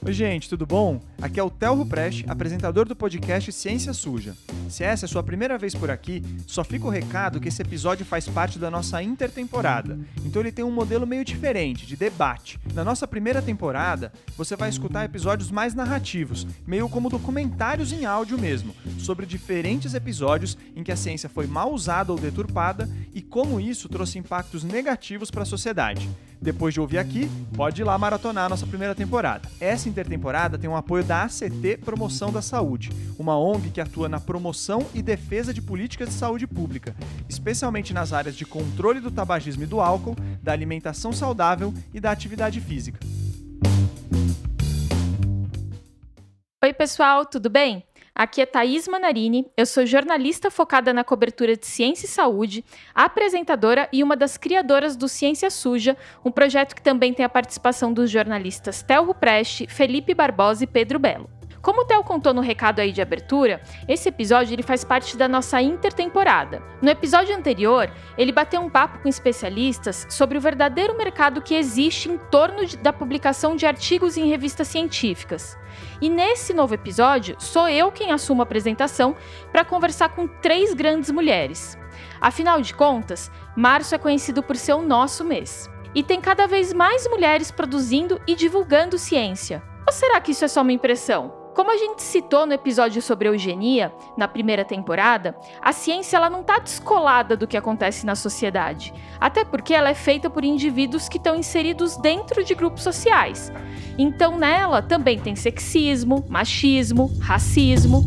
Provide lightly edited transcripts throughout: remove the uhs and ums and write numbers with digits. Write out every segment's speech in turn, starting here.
Oi gente, tudo bom? Aqui é o Telro Preste, apresentador do podcast Ciência Suja. Se essa é a sua primeira vez por aqui, só fica o recado que esse episódio faz parte da nossa intertemporada, então ele tem um modelo meio diferente, de debate. Na nossa primeira temporada, você vai escutar episódios mais narrativos, meio como documentários em áudio mesmo, sobre diferentes episódios em que a ciência foi mal usada ou deturpada e como isso trouxe impactos negativos para a sociedade. Depois de ouvir aqui, pode ir lá maratonar a nossa primeira temporada. Essa intertemporada tem o apoio da ACT Promoção da Saúde, uma ONG que atua na promoção e defesa de políticas de saúde pública, especialmente nas áreas de controle do tabagismo e do álcool, da alimentação saudável e da atividade física. Oi pessoal, tudo bem? Aqui é Thaís Manarini, eu sou jornalista focada na cobertura de ciência e saúde, apresentadora e uma das criadoras do Ciência Suja, um projeto que também tem a participação dos jornalistas Telro Preste, Felipe Barbosa e Pedro Belo. Como o Theo contou no recado aí de abertura, esse episódio ele faz parte da nossa intertemporada. No episódio anterior, ele bateu um papo com especialistas sobre o verdadeiro mercado que existe em torno da publicação de artigos em revistas científicas. E nesse novo episódio, sou eu quem assumo a apresentação para conversar com 3 grandes mulheres. Afinal de contas, março é conhecido por ser o nosso mês. E tem cada vez mais mulheres produzindo e divulgando ciência. Ou será que isso é só uma impressão? Como a gente citou no episódio sobre eugenia, na primeira temporada, a ciência ela não está descolada do que acontece na sociedade, até porque ela é feita por indivíduos que estão inseridos dentro de grupos sociais. Então nela também tem sexismo, machismo, racismo.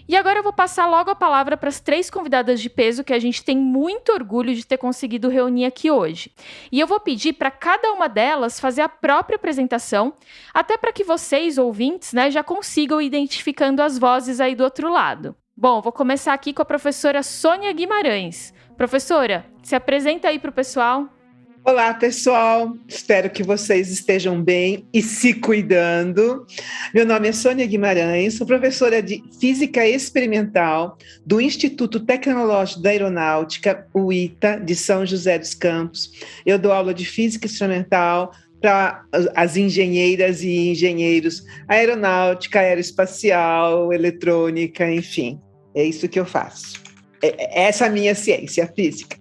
E agora eu vou passar logo a palavra para as 3 convidadas de peso que a gente tem muito orgulho de ter conseguido reunir aqui hoje. E eu vou pedir para cada uma delas fazer a própria apresentação, até para que vocês, ouvintes, já consigam identificando as vozes aí do outro lado. Bom, vou começar aqui com a professora Sônia Guimarães. Professora, se apresenta aí para o pessoal. Olá, pessoal. Espero que vocês estejam bem e se cuidando. Meu nome é Sônia Guimarães, sou professora de Física Experimental do Instituto Tecnológico da Aeronáutica, o ITA, de São José dos Campos. Eu dou aula de Física Experimental para as engenheiras e engenheiros aeronáutica, aeroespacial, eletrônica, enfim. É isso que eu faço. Essa é a minha ciência, a física.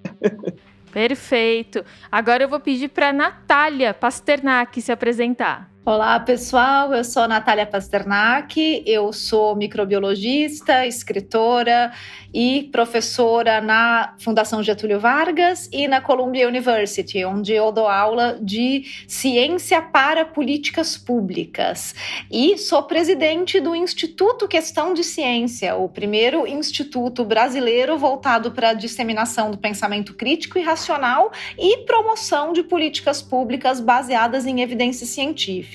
Perfeito. Agora eu vou pedir para a Natália Pasternak se apresentar. Olá, pessoal. Eu sou a Natália Pasternak, eu sou microbiologista, escritora e professora na Fundação Getúlio Vargas e na Columbia University, onde eu dou aula de ciência para políticas públicas. E sou presidente do Instituto Questão de Ciência, o primeiro instituto brasileiro voltado para a disseminação do pensamento crítico e racional e promoção de políticas públicas baseadas em evidências científicas.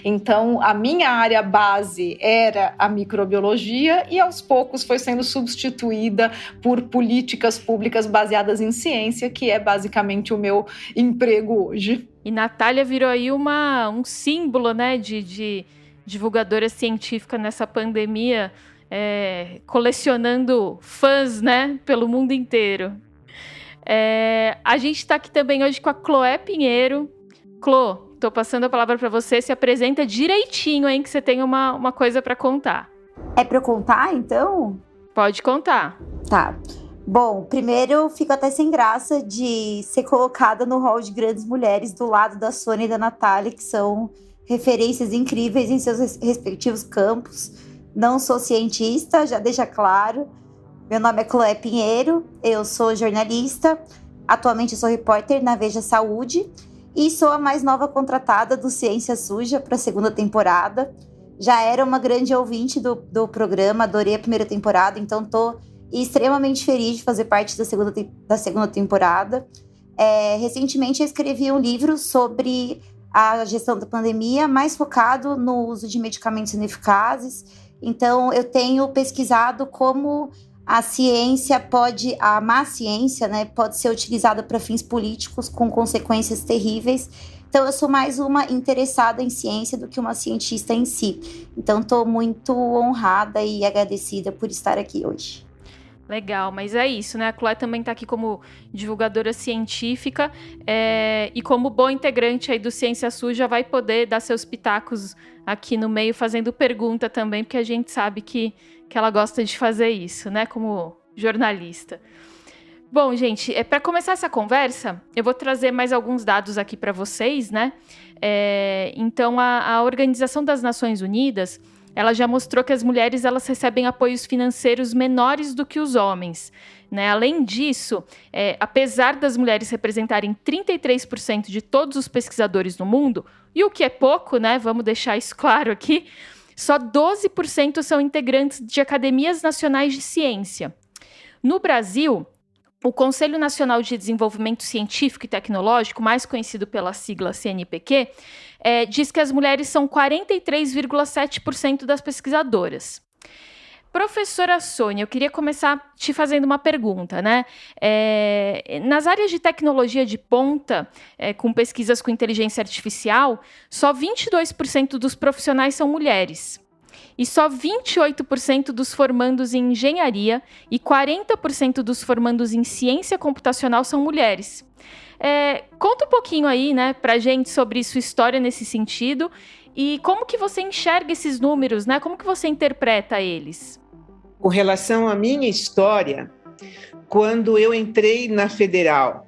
Então, a minha área base era a microbiologia e aos poucos foi sendo substituída por políticas públicas baseadas em ciência, que é basicamente o meu emprego hoje. E Natália virou aí um símbolo, de divulgadora científica nessa pandemia, colecionando fãs, pelo mundo inteiro. A gente está aqui também hoje com a Chloé Pinheiro. Clô, tô passando a palavra para você, se apresenta direitinho, hein, que você tem uma coisa para contar. É para eu contar, então? Pode contar. Tá. Bom, primeiro eu fico até sem graça de ser colocada no hall de grandes mulheres do lado da Sônia e da Natália, que são referências incríveis em seus respectivos campos. Não sou cientista, já deixa claro. Meu nome é Chloé Pinheiro, eu sou jornalista, atualmente eu sou repórter na Veja Saúde, e sou a mais nova contratada do Ciência Suja para a segunda temporada. Já era uma grande ouvinte do programa, adorei a primeira temporada, então estou extremamente feliz de fazer parte da segunda temporada. Recentemente eu escrevi um livro sobre a gestão da pandemia, mais focado no uso de medicamentos ineficazes. Então eu tenho pesquisado como a má ciência, pode ser utilizada para fins políticos com consequências terríveis. Então, eu sou mais uma interessada em ciência do que uma cientista em si. Então, estou muito honrada e agradecida por estar aqui hoje. Legal, mas é isso, né? A Chloé também está aqui como divulgadora científica e como boa integrante aí do Ciência Suja vai poder dar seus pitacos aqui no meio fazendo pergunta também, porque a gente sabe que ela gosta de fazer isso, né? Como jornalista. Bom, gente, para começar essa conversa, eu vou trazer mais alguns dados aqui para vocês, né? Então, a Organização das Nações Unidas, ela já mostrou que as mulheres elas recebem apoios financeiros menores do que os homens, né? Além disso, apesar das mulheres representarem 33% de todos os pesquisadores no mundo, e o que é pouco, né? Vamos deixar isso claro aqui, só 12% são integrantes de academias nacionais de ciência. No Brasil, o Conselho Nacional de Desenvolvimento Científico e Tecnológico, mais conhecido pela sigla CNPq, diz que as mulheres são 43,7% das pesquisadoras. Professora Sônia, eu queria começar te fazendo uma pergunta, né? Nas áreas de tecnologia de ponta, com pesquisas com inteligência artificial, só 22% dos profissionais são mulheres. E só 28% dos formandos em engenharia e 40% dos formandos em ciência computacional são mulheres. Conta um pouquinho aí, né, pra gente sobre sua história nesse sentido e como que você enxerga esses números, né? Como que você interpreta eles? Com relação à minha história, quando eu entrei na Federal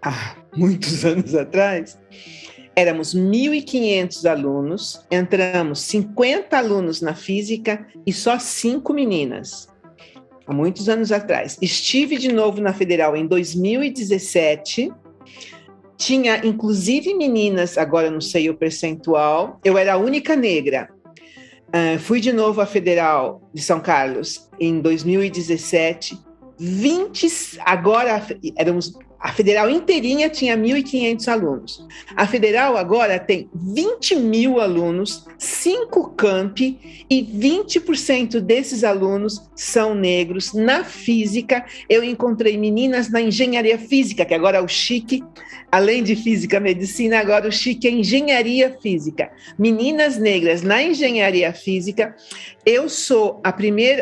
há muitos anos atrás, éramos 1.500 alunos, entramos 50 alunos na física e só 5 meninas, há muitos anos atrás. Estive de novo na Federal em 2017, tinha inclusive meninas, agora eu não sei o percentual, eu era a única negra. Fui de novo à Federal de São Carlos em 2017, agora a Federal inteirinha tinha 1.500 alunos. A Federal agora tem 20 mil alunos, 5 campi e 20% desses alunos são negros. Na física, eu encontrei meninas na engenharia física, que agora é o chique, além de física e medicina, agora o chique é engenharia física. Meninas negras na engenharia física. Eu sou a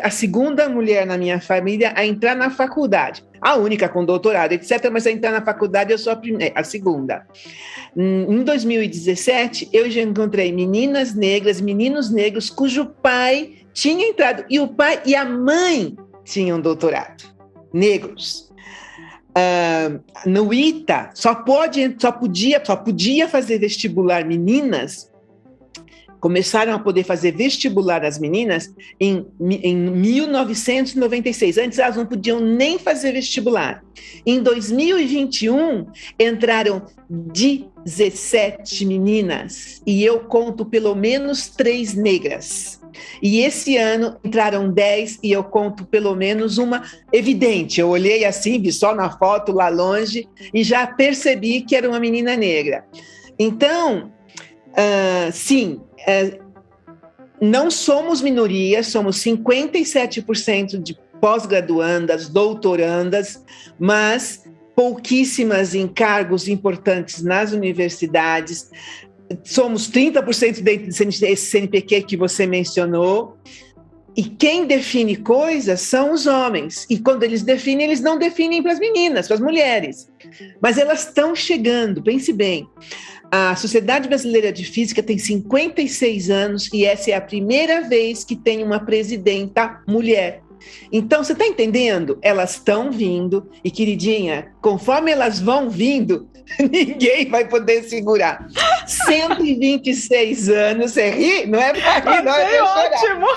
segunda mulher na minha família a entrar na faculdade. A única com doutorado, etc., mas a entrar na faculdade eu sou a segunda. Em 2017, eu já encontrei meninas negras, meninos negros, cujo pai tinha entrado, e o pai e a mãe tinham doutorado, negros. No ITA, só podia fazer vestibular meninas. Começaram a poder fazer vestibular as meninas em 1996. Antes elas não podiam nem fazer vestibular. Em 2021, entraram 17 meninas e eu conto pelo menos 3 negras. E esse ano entraram 10 e eu conto pelo menos uma evidente. Eu olhei assim, vi só na foto lá longe e já percebi que era uma menina negra. Então, sim, não somos minoria, somos 57% de pós-graduandas, doutorandas, mas pouquíssimas em cargos importantes nas universidades. Somos 30% dentro desse CNPq que você mencionou. E quem define coisas são os homens. E quando eles definem, eles não definem para as meninas, para as mulheres. Mas elas estão chegando, pense bem. A Sociedade Brasileira de Física tem 56 anos e essa é a primeira vez que tem uma presidenta mulher. Então, você está entendendo? Elas estão vindo e, queridinha, conforme elas vão vindo, ninguém vai poder segurar. 126 anos, você ri? Não é para rir, não é para chorar. Ótimo!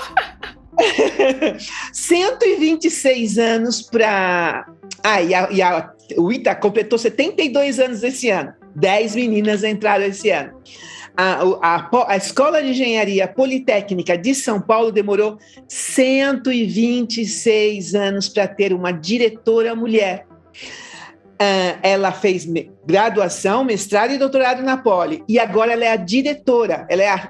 126 anos para... o ITA completou 72 anos esse ano. 10 meninas entraram esse ano. A Escola de Engenharia Politécnica de São Paulo demorou 126 anos para ter uma diretora mulher. Ela fez graduação, mestrado e doutorado na Poli. E agora ela é a diretora, ela é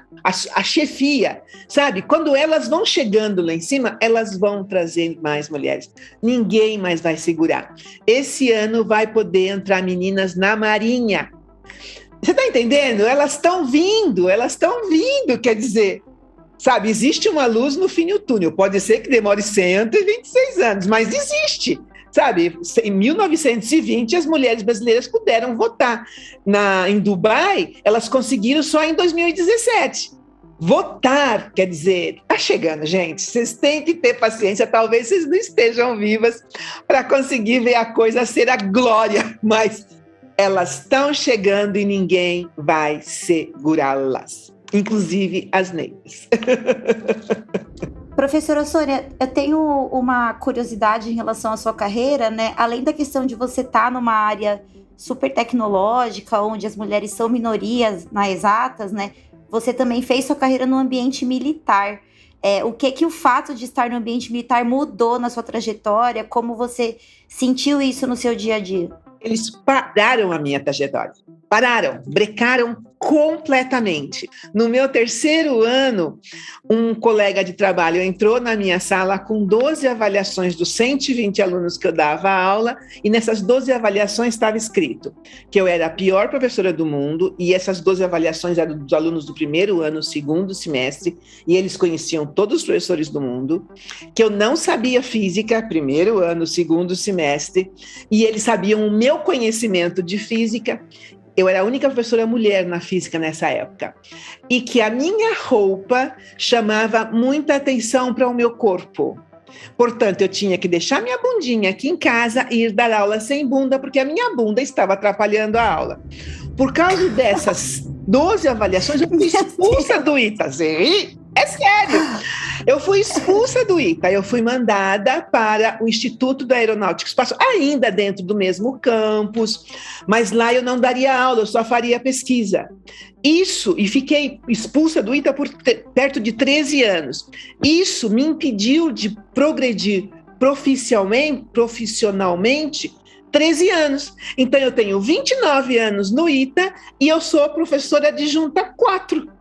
a chefia. Sabe? Quando elas vão chegando lá em cima, elas vão trazer mais mulheres. Ninguém mais vai segurar. Esse ano vai poder entrar meninas na Marinha. Você está entendendo? Elas estão vindo, quer dizer, Sabe, existe uma luz no fim do túnel. Pode ser que demore 126 anos, mas existe. Sabe, em 1920 as mulheres brasileiras puderam votar. Em Dubai, elas conseguiram só em 2017. Votar, quer dizer, tá chegando, gente. Vocês têm que ter paciência. Talvez vocês não estejam vivas para conseguir ver a coisa ser a glória, mas elas estão chegando e ninguém vai segurá-las, inclusive as negras. Professora Sônia, eu tenho uma curiosidade em relação à sua carreira, né? Além da questão de você estar numa área super tecnológica, onde as mulheres são minorias nas exatas, né? Você também fez sua carreira no ambiente militar. O que o fato de estar no ambiente militar mudou na sua trajetória? Como você sentiu isso no seu dia a dia? Eles pararam a minha trajetória. Brecaram completamente. No meu 3º ano, um colega de trabalho entrou na minha sala com 12 avaliações dos 120 alunos que eu dava aula, e nessas 12 avaliações estava escrito que eu era a pior professora do mundo, e essas 12 avaliações eram dos alunos do 1º ano, 2º semestre, e eles conheciam todos os professores do mundo, que eu não sabia física, 1º ano, 2º semestre, e eles sabiam o meu conhecimento de física. Eu era a única professora mulher na física nessa época. E que a minha roupa chamava muita atenção para o meu corpo. Portanto, eu tinha que deixar minha bundinha aqui em casa e ir dar aula sem bunda, porque a minha bunda estava atrapalhando a aula. Por causa dessas 12 avaliações, eu fui expulsa do ITA. É sério! Eu fui expulsa do ITA, eu fui mandada para o Instituto da Aeronáutica e Espaço, ainda dentro do mesmo campus, mas lá eu não daria aula, eu só faria pesquisa. Isso, e fiquei expulsa do ITA por perto de 13 anos. Isso me impediu de progredir profissionalmente 13 anos. Então eu tenho 29 anos no ITA e eu sou professora adjunta 4.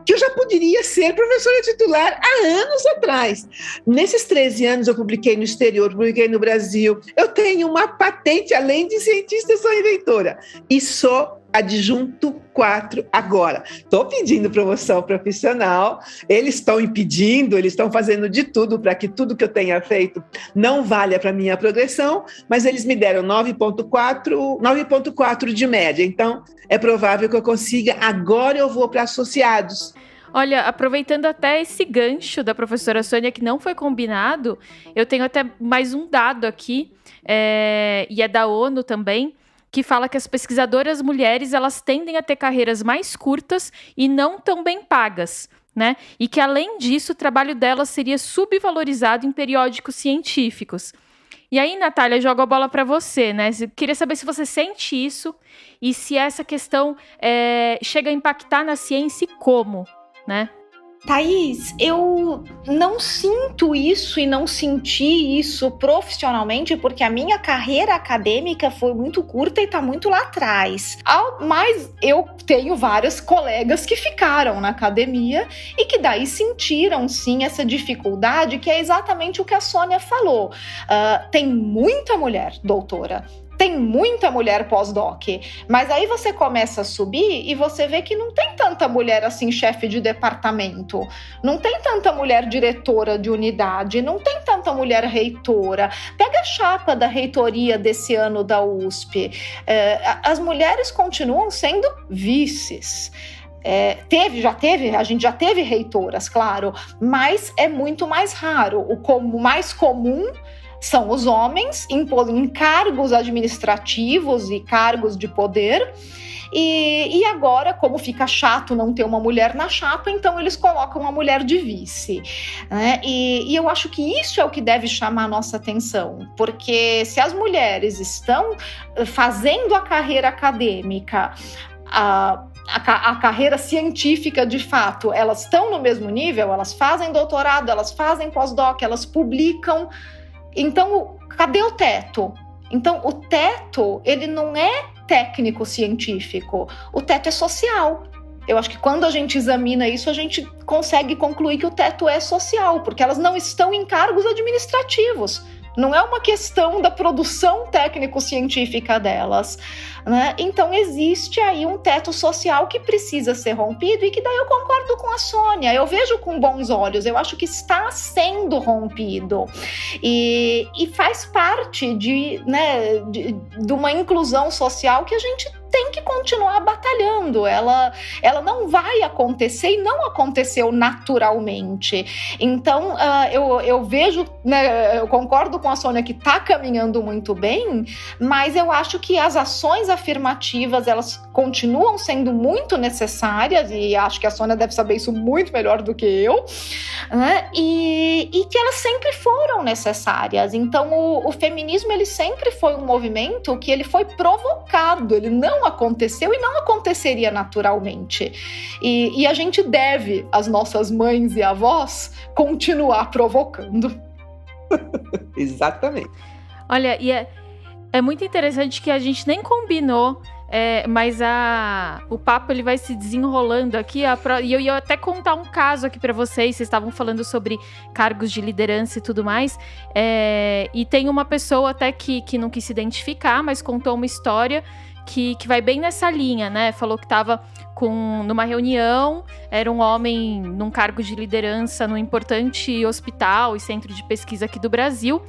Que eu já poderia ser professora titular há anos atrás. Nesses 13 anos eu publiquei no exterior, publiquei no Brasil. Eu tenho uma patente, além de cientista, eu sou inventora. E sou adjunto 4 agora. Estou pedindo promoção profissional, eles estão impedindo, eles estão fazendo de tudo para que tudo que eu tenha feito não valha para a minha progressão, mas eles me deram 9,4 de média. Então, é provável que eu consiga. Agora eu vou para associados. Olha, aproveitando até esse gancho da professora Sônia, que não foi combinado, eu tenho até mais um dado aqui, e é da ONU também, que fala que as pesquisadoras mulheres, elas tendem a ter carreiras mais curtas e não tão bem pagas, né? E que, além disso, o trabalho delas seria subvalorizado em periódicos científicos. E aí, Natália, jogo a bola para você, né? Eu queria saber se você sente isso e se essa questão chega a impactar na ciência e como, né? Thaís, eu não sinto isso e não senti isso profissionalmente porque a minha carreira acadêmica foi muito curta e está muito lá atrás. Mas eu tenho vários colegas que ficaram na academia e que daí sentiram sim essa dificuldade, que é exatamente o que a Sônia falou. Tem muita mulher doutora. Tem muita mulher pós-doc, mas aí você começa a subir e você vê que não tem tanta mulher assim chefe de departamento, não tem tanta mulher diretora de unidade, não tem tanta mulher reitora. Pega a chapa da reitoria desse ano da USP, as mulheres continuam sendo vices. A gente já teve reitoras, claro, mas é muito mais raro. O mais comum são os homens em cargos administrativos e cargos de poder. E agora, como fica chato não ter uma mulher na chapa, então eles colocam uma mulher de vice, né? E eu acho que isso é o que deve chamar a nossa atenção, porque se as mulheres estão fazendo a carreira acadêmica, a carreira científica, de fato, elas estão no mesmo nível, elas fazem doutorado, elas fazem pós-doc, elas publicam. Então, cadê o teto? Então, o teto, ele não é técnico-científico, o teto é social. Eu acho que quando a gente examina isso, a gente consegue concluir que o teto é social, porque elas não estão em cargos administrativos. não é uma questão da produção técnico-científica delas, né? Então existe aí um teto social que precisa ser rompido e que daí eu concordo com a Sônia, eu vejo com bons olhos, eu acho que está sendo rompido e faz parte de uma inclusão social que a gente tem que continuar batalhando. Ela não vai acontecer e não aconteceu naturalmente. Então, eu vejo, né, eu concordo com a Sônia que está caminhando muito bem, mas eu acho que as ações afirmativas, elas continuam sendo muito necessárias, e acho que a Sônia deve saber isso muito melhor do que eu, né? E que elas sempre foram necessárias. Então, o feminismo, ele sempre foi um movimento que ele foi provocado, ele não aconteceu e não aconteceria naturalmente. E a gente deve, às nossas mães e avós, continuar provocando. Exatamente. Olha, e é muito interessante que a gente nem combinou, mas o papo ele vai se desenrolando aqui. E eu ia até contar um caso aqui para vocês. Vocês estavam falando sobre cargos de liderança e tudo mais. E tem uma pessoa até que não quis se identificar, mas contou uma história que vai bem nessa linha, né? Falou que estava numa reunião, era um homem num cargo de liderança num importante hospital e centro de pesquisa aqui do Brasil,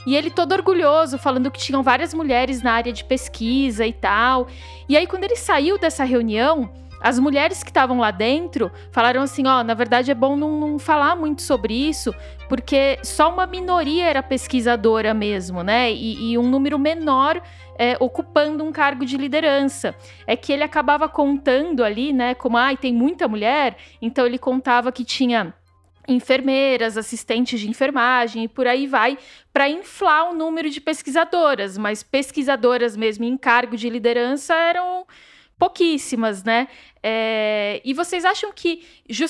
e ele todo orgulhoso, falando que tinham várias mulheres na área de pesquisa e tal. E aí, quando ele saiu dessa reunião, as mulheres que estavam lá dentro falaram assim, na verdade é bom não falar muito sobre isso, porque só uma minoria era pesquisadora mesmo, né? E um número menor ocupando um cargo de liderança. É que ele acabava contando ali, né, como, tem muita mulher, então ele contava que tinha enfermeiras, assistentes de enfermagem e por aí vai, para inflar o número de pesquisadoras, mas pesquisadoras mesmo em cargo de liderança eram pouquíssimas, né? E vocês acham que,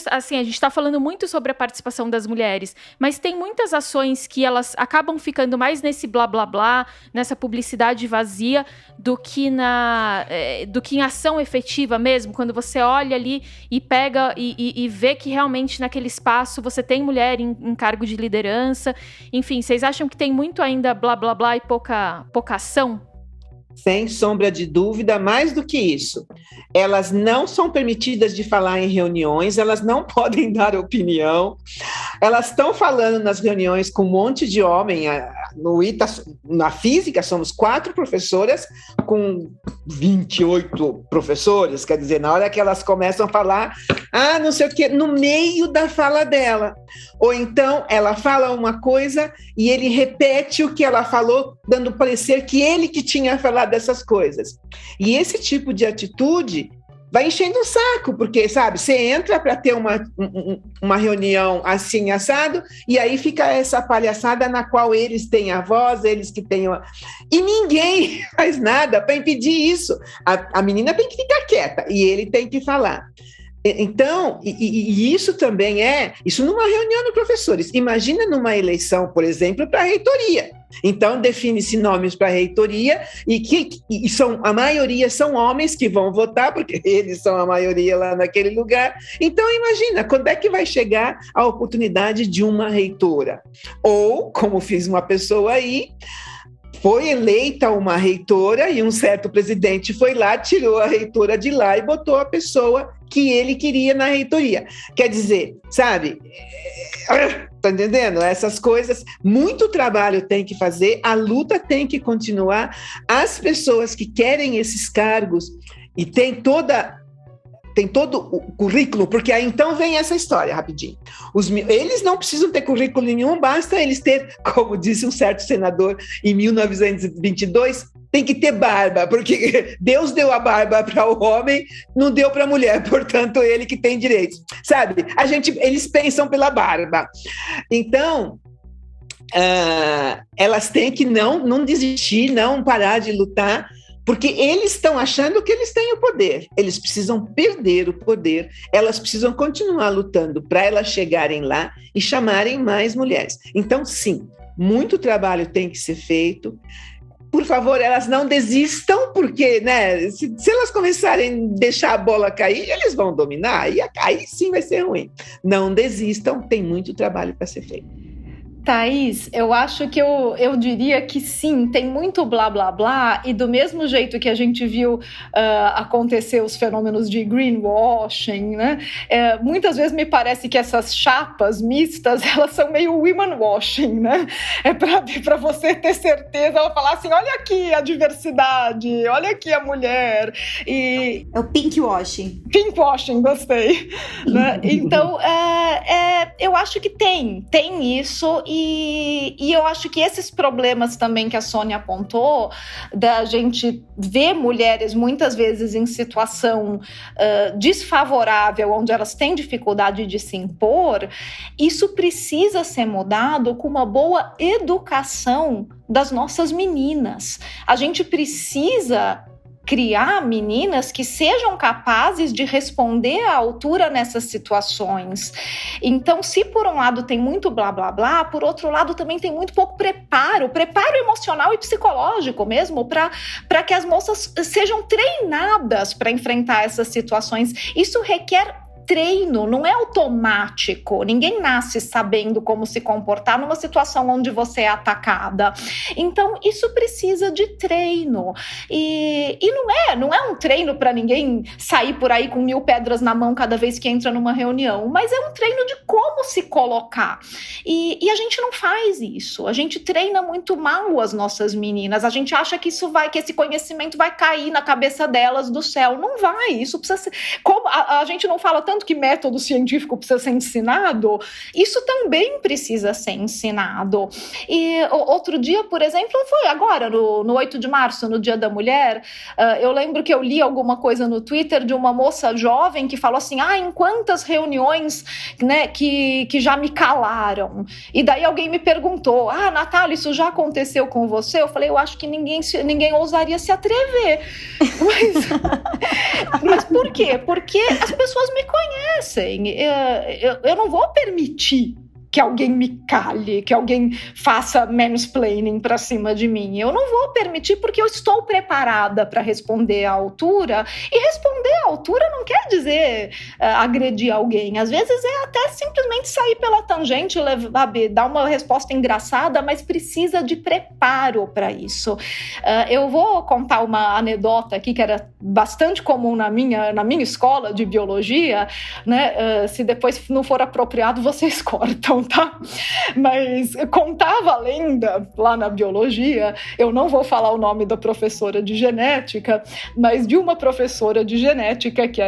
assim, a gente está falando muito sobre a participação das mulheres, mas tem muitas ações que elas acabam ficando mais nesse blá blá blá, nessa publicidade vazia, do que em ação efetiva mesmo, quando você olha ali e pega e vê que realmente naquele espaço você tem mulher em cargo de liderança. Enfim, vocês acham que tem muito ainda blá blá blá e pouca ação? Sem sombra de dúvida, mais do que isso. Elas não são permitidas de falar em reuniões, elas não podem dar opinião, elas estão falando nas reuniões com um monte de homem. No ITA, na física, somos 4 professoras com 28 professores, quer dizer, na hora que elas começam a falar, não sei o quê, no meio da fala dela. Ou então, ela fala uma coisa e ele repete o que ela falou, dando parecer que ele que tinha falado dessas coisas. E esse tipo de atitude vai enchendo o saco, porque, sabe, você entra para ter uma reunião assim, assado, e aí fica essa palhaçada na qual eles têm a voz, eles que têm E ninguém faz nada para impedir isso. A menina tem que ficar quieta, e ele tem que falar. Então, e isso também isso numa reunião de professores. Imagina numa eleição, por exemplo, para a reitoria. Então, define-se nomes para a reitoria e a maioria são homens que vão votar, porque eles são a maioria lá naquele lugar. Então, imagina, quando é que vai chegar a oportunidade de uma reitora? Ou, como fiz uma pessoa aí, foi eleita uma reitora e um certo presidente foi lá, tirou a reitora de lá e botou a pessoa que ele queria na reitoria. Quer dizer, sabe, tá entendendo? Essas coisas, muito trabalho tem que fazer, a luta tem que continuar, as pessoas que querem esses cargos e tem todo o currículo, porque aí então vem essa história, rapidinho. Eles não precisam ter currículo nenhum, basta eles ter, como disse um certo senador em 1922, tem que ter barba, porque Deus deu a barba para o homem, não deu para a mulher, portanto, ele que tem direitos. Sabe? Eles pensam pela barba. Então, elas têm que não desistir, não parar de lutar, porque eles estão achando que eles têm o poder. Eles precisam perder o poder, elas precisam continuar lutando para elas chegarem lá e chamarem mais mulheres. Então, sim, muito trabalho tem que ser feito. Por favor, elas não desistam, porque, né, se elas começarem a deixar a bola cair, eles vão dominar, e aí sim vai ser ruim. Não desistam, tem muito trabalho para ser feito. Thaís, eu acho que eu diria que sim, tem muito blá blá blá, e do mesmo jeito que a gente viu acontecer os fenômenos de greenwashing, né? Muitas vezes me parece que essas chapas mistas, elas são meio women washing, né? É para você ter certeza, ela falar assim, olha aqui a diversidade, olha aqui a mulher. É o pink washing. Pink washing, gostei. Né? Então, eu acho que tem isso. E eu acho que esses problemas também que a Sônia apontou, da gente ver mulheres muitas vezes em situação desfavorável, onde elas têm dificuldade de se impor, isso precisa ser mudado com uma boa educação das nossas meninas. A gente precisa criar meninas que sejam capazes de responder à altura nessas situações. Então, se por um lado tem muito blá blá blá, por outro lado também tem muito pouco preparo emocional e psicológico mesmo, para que as moças sejam treinadas para enfrentar essas situações. Isso requer treino, não é automático. Ninguém nasce sabendo como se comportar numa situação onde você é atacada. Então, isso precisa de treino. E não é um treino para ninguém sair por aí com 1000 pedras na mão cada vez que entra numa reunião, mas é um treino de como se colocar. E a gente não faz isso. A gente treina muito mal as nossas meninas. A gente acha que que esse conhecimento vai cair na cabeça delas do céu. Não vai. Isso precisa ser... Como a gente não fala tanto que método científico precisa ser ensinado, isso também precisa ser ensinado. E outro dia, por exemplo, foi agora, no 8 de março, no Dia da Mulher, eu lembro que eu li alguma coisa no Twitter de uma moça jovem que falou assim, em quantas reuniões, né, que já me calaram. E daí alguém me perguntou, Natália, isso já aconteceu com você? Eu falei, eu acho que ninguém ousaria se atrever. Mas por quê? Porque as pessoas me conhecem. Eu não vou permitir que alguém me cale, que alguém faça mansplaining para cima de mim. Eu não vou permitir porque eu estou preparada para responder à altura. E responder à altura não quer dizer agredir alguém. Às vezes é até simplesmente sair pela tangente, dar uma resposta engraçada, mas precisa de preparo para isso. Eu vou contar uma anedota aqui que era bastante comum na minha escola de biologia, né? Se depois não for apropriado, vocês cortam. Tá? Mas contava a lenda lá na biologia, eu não vou falar o nome da professora de genética, mas de uma professora de genética que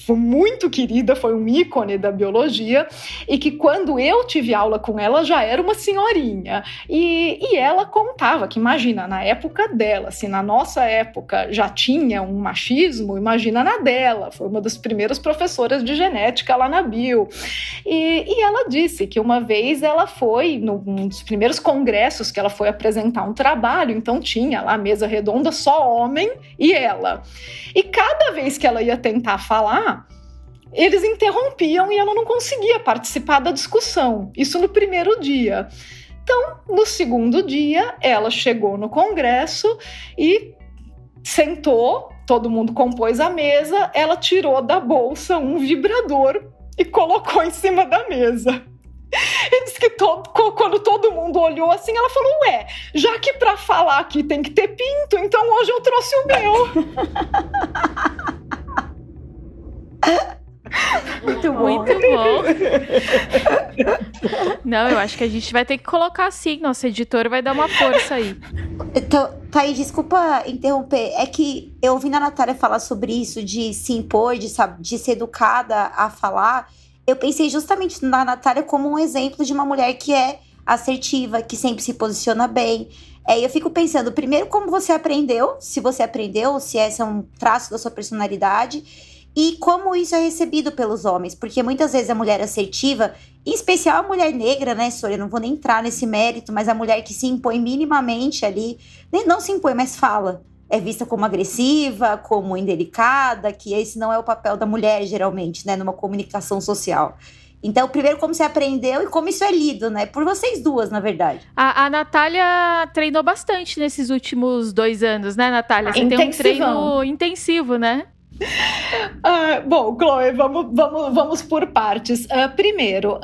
foi muito querida, foi um ícone da biologia, e que quando eu tive aula com ela já era uma senhorinha, e ela contava que, imagina, na época dela, se na nossa época já tinha um machismo, imagina na dela, foi uma das primeiras professoras de genética lá na bio, e ela disse que uma vez ela foi num dos primeiros congressos que ela foi apresentar um trabalho, então tinha lá a mesa redonda, só homem e ela. E cada vez que ela ia tentar falar, eles interrompiam e ela não conseguia participar da discussão. Isso no primeiro dia. Então, no segundo dia, ela chegou no congresso e sentou, todo mundo compôs a mesa, ela tirou da bolsa um vibrador e colocou em cima da mesa. E disse que quando todo mundo olhou assim, ela falou, já que pra falar aqui tem que ter pinto, então hoje eu trouxe o meu. Muito bom. Não, eu acho que a gente vai ter que colocar assim, nossa editora vai dar uma força aí. Então, Thaís, desculpa interromper, é que eu ouvi a Natália falar sobre isso, de se impor, de ser educada a falar. Eu pensei justamente na Natália como um exemplo de uma mulher que é assertiva, que sempre se posiciona bem. Eu fico pensando, primeiro, como você aprendeu, se esse é um traço da sua personalidade, e como isso é recebido pelos homens, porque muitas vezes a mulher assertiva, em especial a mulher negra, né, Sônia, não vou nem entrar nesse mérito, mas a mulher que se impõe minimamente ali, não se impõe, mas fala, é vista como agressiva, como indelicada, que esse não é o papel da mulher, geralmente, né, numa comunicação social. Então, primeiro, como você aprendeu e como isso é lido, né? Por vocês duas, na verdade. A Natália treinou bastante nesses últimos 2 anos, né, Natália? Você tem um treino intensivo, né? Bom, Chloe, vamos por partes. Primeiro,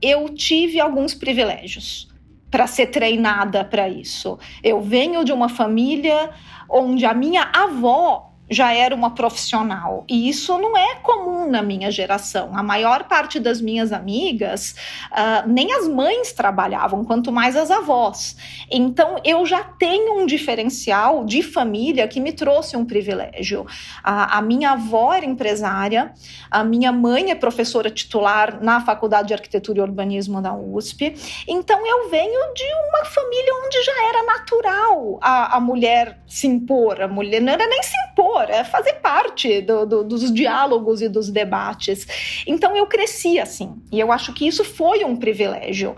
eu tive alguns privilégios. para ser treinada para isso. Eu venho de uma família onde a minha avó já era uma profissional, e isso não é comum na minha geração. A maior parte das minhas amigas, nem as mães trabalhavam, quanto mais as avós. Então, eu já tenho um diferencial de família que me trouxe um privilégio. A minha avó era empresária, a minha mãe é professora titular na Faculdade de Arquitetura e Urbanismo da USP, então eu venho de uma família onde já era natural a mulher se impor, a mulher não era nem se impor, é fazer parte dos diálogos e dos debates. Então eu cresci assim, e eu acho que isso foi um privilégio.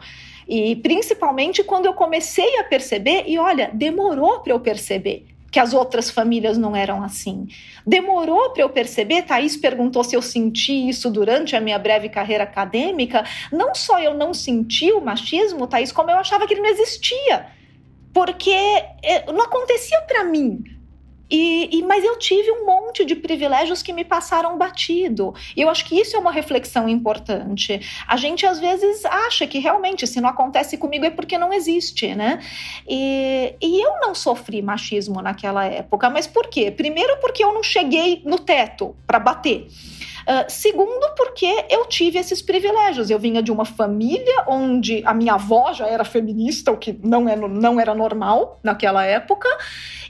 E principalmente quando eu comecei a perceber, e olha, demorou para eu perceber que as outras famílias não eram assim. Demorou para eu perceber, Thaís perguntou se eu senti isso durante a minha breve carreira acadêmica, não só eu não senti o machismo, Thaís, como eu achava que ele não existia, porque não acontecia para mim. Mas eu tive um monte de privilégios que me passaram batido. E eu acho que isso é uma reflexão importante. A gente, às vezes, acha que realmente, se não acontece comigo, é porque não existe, né? E eu não sofri machismo naquela época. Mas por quê? Primeiro, porque eu não cheguei no teto para bater. Segundo, porque eu tive esses privilégios. Eu vinha de uma família onde a minha avó já era feminista, o que não era normal naquela época,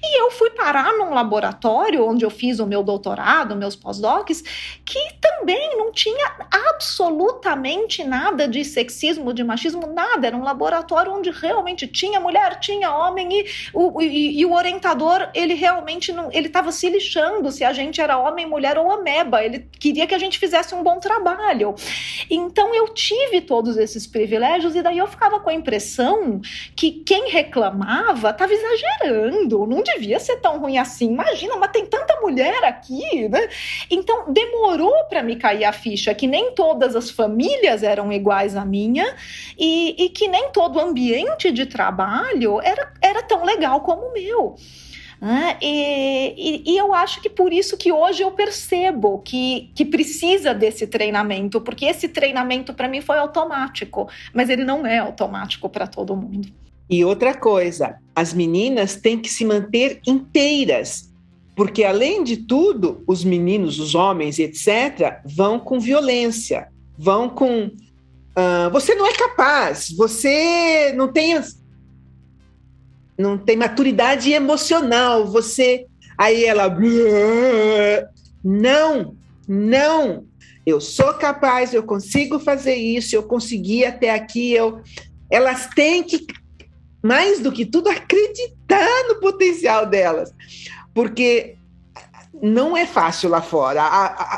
e eu fui parar num laboratório onde eu fiz o meu doutorado, meus pós-docs, que também não tinha absolutamente nada de sexismo, de machismo, nada. Era um laboratório onde realmente tinha mulher, tinha homem, e o orientador, ele realmente não, ele estava se lixando se a gente era homem, mulher ou ameba. Ele queria que a gente fizesse um bom trabalho. Então eu tive todos esses privilégios, e daí eu ficava com a impressão que quem reclamava estava exagerando, não devia ser tão ruim assim. Imagina, mas tem tanta mulher aqui, né? Então demorou para me cair a ficha que nem todas as famílias eram iguais à minha, e que nem todo ambiente de trabalho era tão legal como o meu. E eu acho que por isso que hoje eu percebo que precisa desse treinamento, porque esse treinamento para mim foi automático, mas ele não é automático para todo mundo. E outra coisa, as meninas têm que se manter inteiras, porque além de tudo, os meninos, os homens, etc., vão com violência, vão com... você não é capaz, você não tem maturidade emocional, você... Aí ela... Não, eu sou capaz, eu consigo fazer isso, eu consegui até aqui, elas têm que, mais do que tudo, acreditar no potencial delas, porque não é fácil lá fora.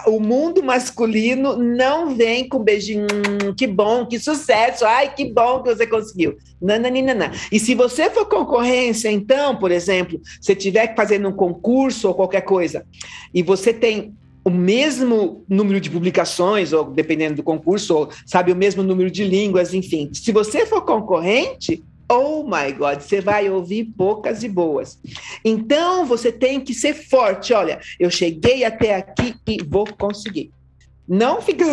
O mundo masculino não vem com beijinho, que bom, que sucesso, ai, que bom que você conseguiu. Não. E se você for concorrência, então, por exemplo, se tiver que fazer um concurso ou qualquer coisa, e você tem o mesmo número de publicações, ou dependendo do concurso, ou sabe, o mesmo número de línguas, enfim, se você for concorrente, oh my God, você vai ouvir poucas e boas. Então, você tem que ser forte. Olha, eu cheguei até aqui e vou conseguir. Não fica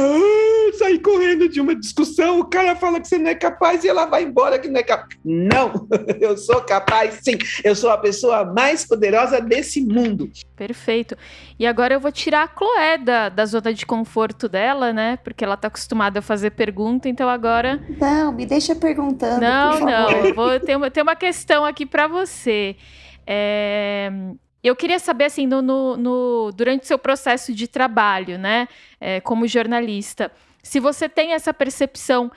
sair correndo de uma discussão, o cara fala que você não é capaz e ela vai embora que não é capaz. Não, eu sou capaz, sim. Eu sou a pessoa mais poderosa desse mundo. Perfeito. E agora eu vou tirar a Chloé da zona de conforto dela, né? Porque ela tá acostumada a fazer pergunta, então agora... Não, me deixa perguntando, por favor. Não, eu vou ter uma questão aqui para você. Eu queria saber, assim, durante o seu processo de trabalho, né, como jornalista, se você tem essa percepção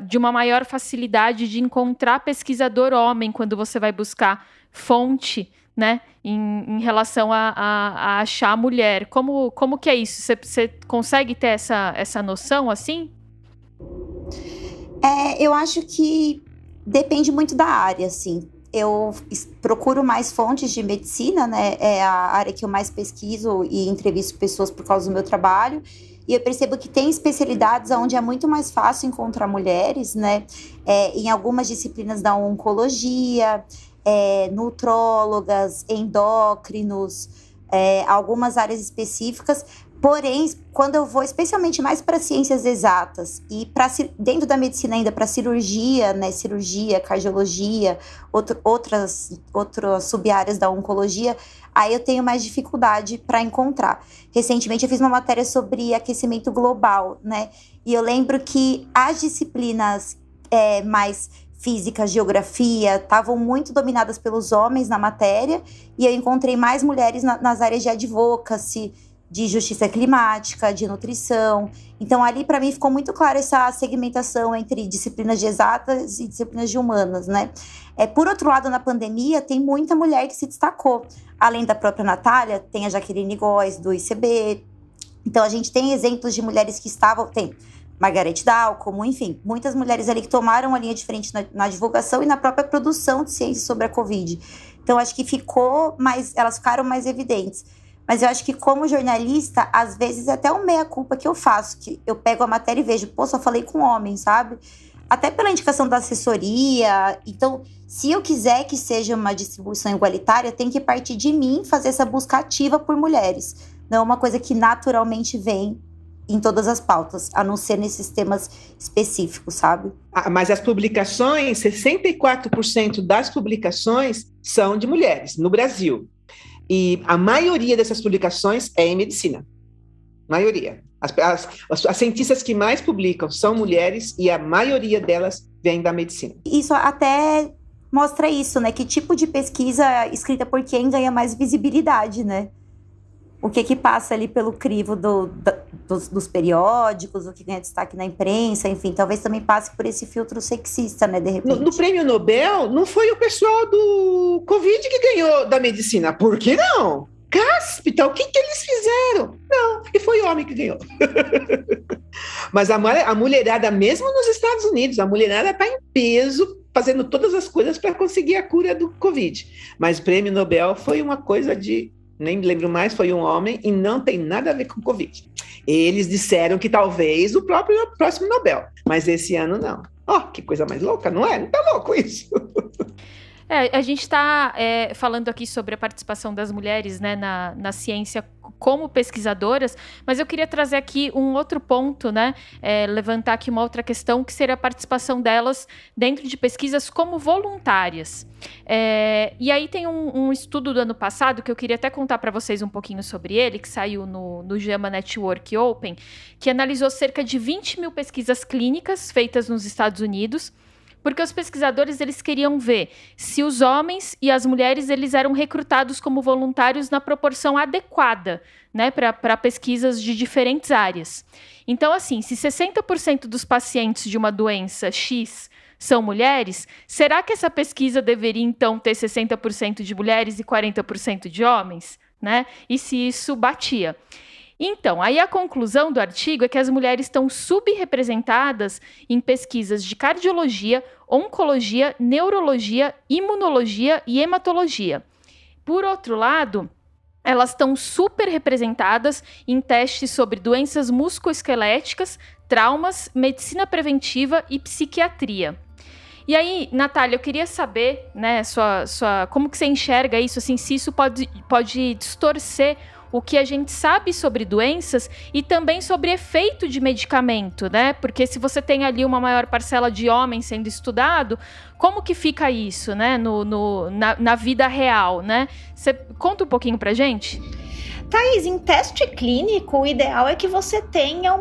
de uma maior facilidade de encontrar pesquisador homem quando você vai buscar fonte, né, em relação a achar a mulher. Como que é isso? Você consegue ter essa noção, assim? Eu acho que depende muito da área, assim. Eu procuro mais fontes de medicina, né? É a área que eu mais pesquiso e entrevisto pessoas por causa do meu trabalho. E eu percebo que tem especialidades onde é muito mais fácil encontrar mulheres, né? Em algumas disciplinas da oncologia, nutrólogas, endócrinos, algumas áreas específicas, Porém, quando eu vou especialmente mais para ciências exatas e dentro da medicina ainda para cirurgia, né, cirurgia, cardiologia, outras sub-áreas da oncologia, aí eu tenho mais dificuldade para encontrar. Recentemente eu fiz uma matéria sobre aquecimento global, né, e eu lembro que as disciplinas mais física, geografia, estavam muito dominadas pelos homens na matéria, e eu encontrei mais mulheres nas áreas de advocacy, de justiça climática, de nutrição. Então, ali, para mim, ficou muito clara essa segmentação entre disciplinas de exatas e disciplinas de humanas, né? Por outro lado, na pandemia, tem muita mulher que se destacou. Além da própria Natália, tem a Jaqueline Góes, do ICB. Então, a gente tem exemplos de mulheres que estavam... Tem Margaret Dalcomo, enfim, muitas mulheres ali que tomaram a linha de frente na divulgação e na própria produção de ciência sobre a Covid. Então, acho que elas ficaram mais evidentes. Mas eu acho que como jornalista, às vezes é até uma meia-culpa que eu faço, que eu pego a matéria e vejo, só falei com homem, sabe? Até pela indicação da assessoria. Então, se eu quiser que seja uma distribuição igualitária, tem que partir de mim fazer essa busca ativa por mulheres. Não é uma coisa que naturalmente vem em todas as pautas, a não ser nesses temas específicos, sabe? Mas as publicações, 64% das publicações são de mulheres no Brasil. E a maioria dessas publicações é em medicina. Maioria. As cientistas que mais publicam são mulheres e a maioria delas vem da medicina. Isso até mostra isso, né? Que tipo de pesquisa escrita por quem ganha mais visibilidade, né? O que passa ali pelo crivo dos periódicos, o que ganha destaque na imprensa, enfim, talvez também passe por esse filtro sexista, né, de repente. No prêmio Nobel, não foi o pessoal do Covid que ganhou da medicina. Por que não? Cáspita, o que eles fizeram? Não, e foi homem que ganhou. Mas a mulherada, mesmo nos Estados Unidos, a mulherada está em peso, fazendo todas as coisas para conseguir a cura do Covid. Mas o prêmio Nobel foi uma coisa nem me lembro mais, foi um homem e não tem nada a ver com Covid. Eles disseram que talvez o próximo Nobel, mas esse ano não. Que coisa mais louca, não é? Não tá louco isso? A gente está falando aqui sobre a participação das mulheres, né, na ciência como pesquisadoras, mas eu queria trazer aqui um outro ponto, né, levantar aqui uma outra questão, que seria a participação delas dentro de pesquisas como voluntárias. E aí tem um estudo do ano passado, que eu queria até contar para vocês um pouquinho sobre ele, que saiu no JAMA Network Open, que analisou cerca de 20 mil pesquisas clínicas feitas nos Estados Unidos, porque os pesquisadores eles queriam ver se os homens e as mulheres eles eram recrutados como voluntários na proporção adequada, né, para pesquisas de diferentes áreas. Então, assim, se 60% dos pacientes de uma doença X são mulheres, será que essa pesquisa deveria, então, ter 60% de mulheres e 40% de homens? Né? E se isso batia? Então, aí a conclusão do artigo é que as mulheres estão subrepresentadas em pesquisas de cardiologia, oncologia, neurologia, imunologia e hematologia. Por outro lado, elas estão super representadas em testes sobre doenças musculoesqueléticas, traumas, medicina preventiva e psiquiatria. E aí, Natália, eu queria saber, né, como que você enxerga isso, assim, se isso pode distorcer o que a gente sabe sobre doenças e também sobre efeito de medicamento, né? Porque se você tem ali uma maior parcela de homens sendo estudado, como que fica isso, né? Na vida real, né? Você conta um pouquinho pra gente? Thaís, em teste clínico, o ideal é que você tenha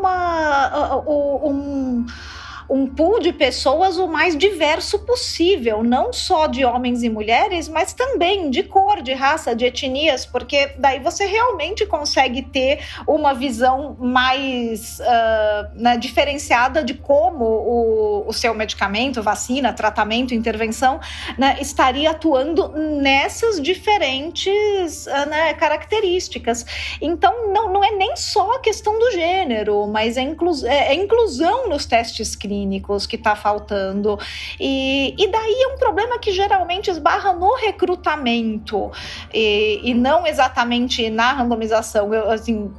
um pool de pessoas o mais diverso possível, não só de homens e mulheres, mas também de cor, de raça, de etnias, porque daí você realmente consegue ter uma visão mais diferenciada de como o seu medicamento, vacina, tratamento, intervenção, né, estaria atuando nessas diferentes características. Então, não é nem só a questão do gênero, mas é inclusão nos testes clínicos. clínicos que está faltando. E daí é um problema que geralmente esbarra no recrutamento e não exatamente na randomização.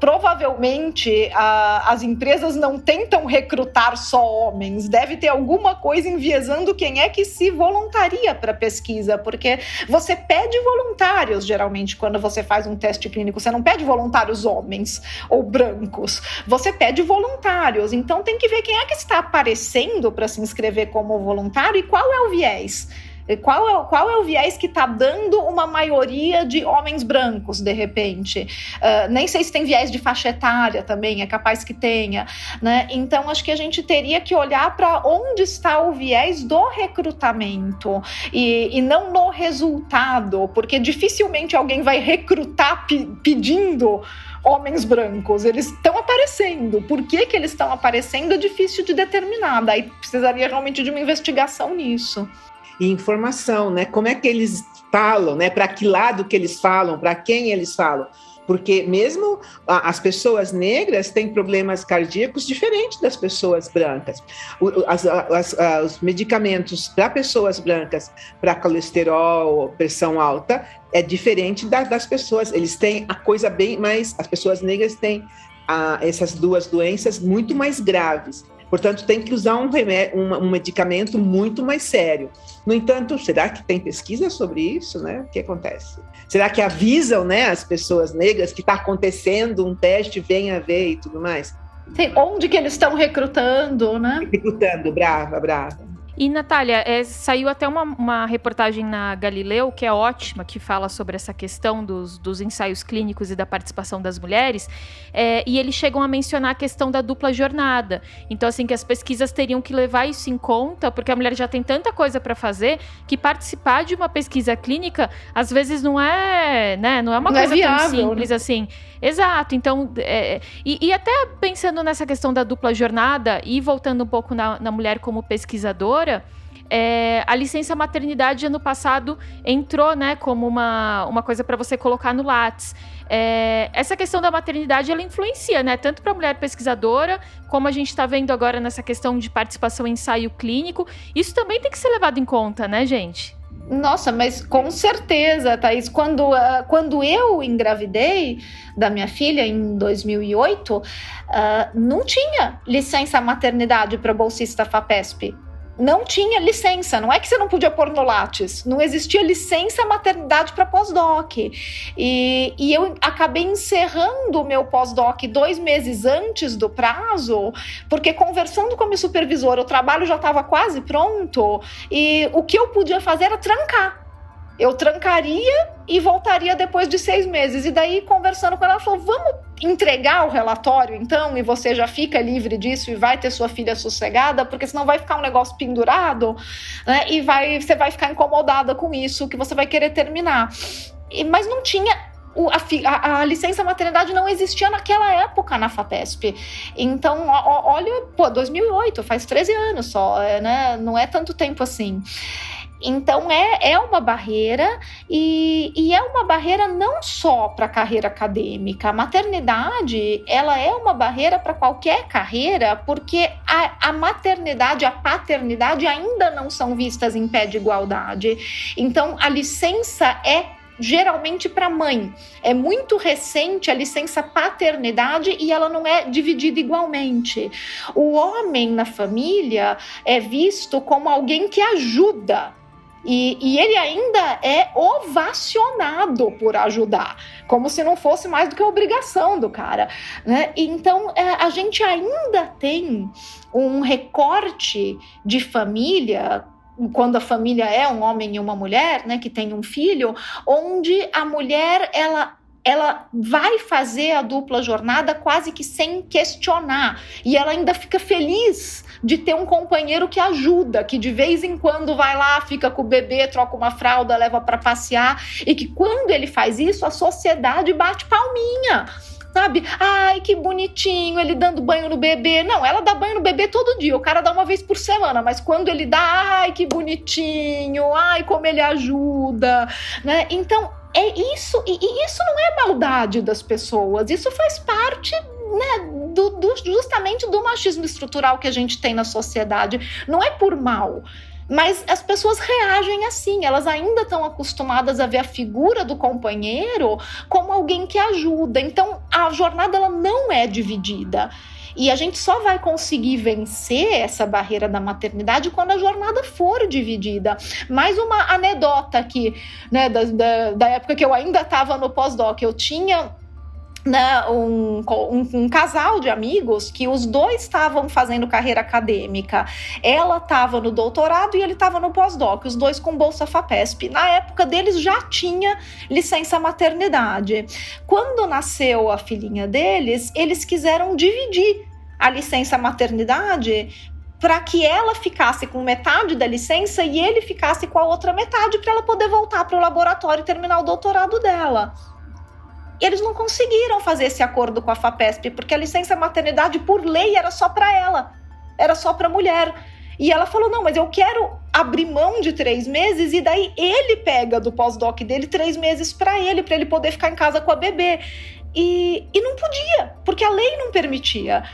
Provavelmente as empresas não tentam recrutar só homens, deve ter alguma coisa enviesando quem é que se voluntaria para pesquisa, porque você pede voluntários, geralmente, quando você faz um teste clínico, você não pede voluntários homens ou brancos, você pede voluntários, então tem que ver quem é que está aparecendo para se inscrever como voluntário e qual é o viés. Qual é o viés que está dando uma maioria de homens brancos, de repente? Nem sei se tem viés de faixa etária também, é capaz que tenha, né? Então, acho que a gente teria que olhar para onde está o viés do recrutamento e não no resultado, porque dificilmente alguém vai recrutar pedindo homens brancos. Eles estão aparecendo. Por que eles estão aparecendo é difícil de determinar. Daí precisaria realmente de uma investigação nisso. E informação, né? Como é que eles falam, né? Para que lado que eles falam, para quem eles falam? Porque mesmo as pessoas negras têm problemas cardíacos diferentes das pessoas brancas. Os medicamentos para pessoas brancas, para colesterol, pressão alta, é diferente das pessoas. Eles têm a coisa bem mais... As pessoas negras têm essas duas doenças muito mais graves. Portanto, tem que usar um medicamento muito mais sério. No entanto, será que tem pesquisa sobre isso, né? O que acontece? Será que avisam, né, as pessoas negras que está acontecendo um teste, venha ver e tudo mais? Sim, onde que eles estão recrutando, né? Recrutando, brava. E, Natália, saiu até uma reportagem na Galileu, que é ótima, que fala sobre essa questão dos ensaios clínicos e da participação das mulheres, e eles chegam a mencionar a questão da dupla jornada. Então, assim, que as pesquisas teriam que levar isso em conta, porque a mulher já tem tanta coisa para fazer, que participar de uma pesquisa clínica, às vezes não é, né, não é uma coisa viável, tão simples, né? Assim. Exato, então, e até pensando nessa questão da dupla jornada e voltando um pouco na mulher como pesquisadora, a licença maternidade ano passado entrou, né, como uma coisa para você colocar no Lattes. Essa questão da maternidade, ela influencia, né, tanto para a mulher pesquisadora, como a gente está vendo agora nessa questão de participação em ensaio clínico. Isso também tem que ser levado em conta, né, gente? Nossa, mas com certeza, Thaís, quando eu engravidei da minha filha em 2008, não tinha licença maternidade para bolsista FAPESP. Não tinha licença, não é que você não podia pôr no Lattes, não existia licença maternidade para pós-doc. E eu acabei encerrando o meu pós-doc 2 meses antes do prazo, porque conversando com a minha supervisora, o trabalho já estava quase pronto, e o que eu podia fazer era trancar. Eu trancaria e voltaria depois de 6 meses. E daí, conversando com ela, ela falou, vamos entregar o relatório, então, e você já fica livre disso e vai ter sua filha sossegada, porque senão vai ficar um negócio pendurado, né, e você vai ficar incomodada com isso, que você vai querer terminar. Mas não tinha... A licença maternidade não existia naquela época na FAPESP. Então, olha, 2008, faz 13 anos só, né? Não é tanto tempo assim. Então, é uma barreira, e é uma barreira não só para a carreira acadêmica. A maternidade, ela é uma barreira para qualquer carreira, porque a maternidade, a paternidade ainda não são vistas em pé de igualdade. Então, a licença é geralmente para mãe. É muito recente a licença paternidade e ela não é dividida igualmente. O homem na família é visto como alguém que ajuda. E ele ainda é ovacionado por ajudar, como se não fosse mais do que a obrigação do cara, né? Então, a gente ainda tem um recorte de família, quando a família é um homem e uma mulher, né, que tem um filho, onde a mulher, ela vai fazer a dupla jornada quase que sem questionar, e ela ainda fica feliz de ter um companheiro que ajuda, que de vez em quando vai lá, fica com o bebê, troca uma fralda, leva para passear, e que quando ele faz isso, a sociedade bate palminha, sabe? Ai, que bonitinho, ele dando banho no bebê. Não, ela dá banho no bebê todo dia, o cara dá uma vez por semana, mas quando ele dá, ai, que bonitinho, ai, como ele ajuda, né? Então, é isso, e isso não é maldade das pessoas, isso faz parte, né, justamente do machismo estrutural que a gente tem na sociedade. Não é por mal, mas as pessoas reagem assim, elas ainda estão acostumadas a ver a figura do companheiro como alguém que ajuda. Então, a jornada ela não é dividida. E a gente só vai conseguir vencer essa barreira da maternidade quando a jornada for dividida. Mais uma anedota aqui, né, da época que eu ainda estava no pós-doc, eu tinha... Um casal de amigos que os dois estavam fazendo carreira acadêmica. Ela estava no doutorado e ele estava no pós-doc, os dois com bolsa FAPESP. Na época deles já tinha licença maternidade. Quando nasceu a filhinha deles, eles quiseram dividir a licença maternidade para que ela ficasse com metade da licença e ele ficasse com a outra metade para ela poder voltar para o laboratório e terminar o doutorado dela. Eles não conseguiram fazer esse acordo com a FAPESP, porque a licença maternidade, por lei, era só para ela, era só para a mulher. E ela falou, não, mas eu quero abrir mão de 3 meses, e daí ele pega do pós-doc dele 3 meses para ele poder ficar em casa com a bebê. E não podia, porque a lei não permitia.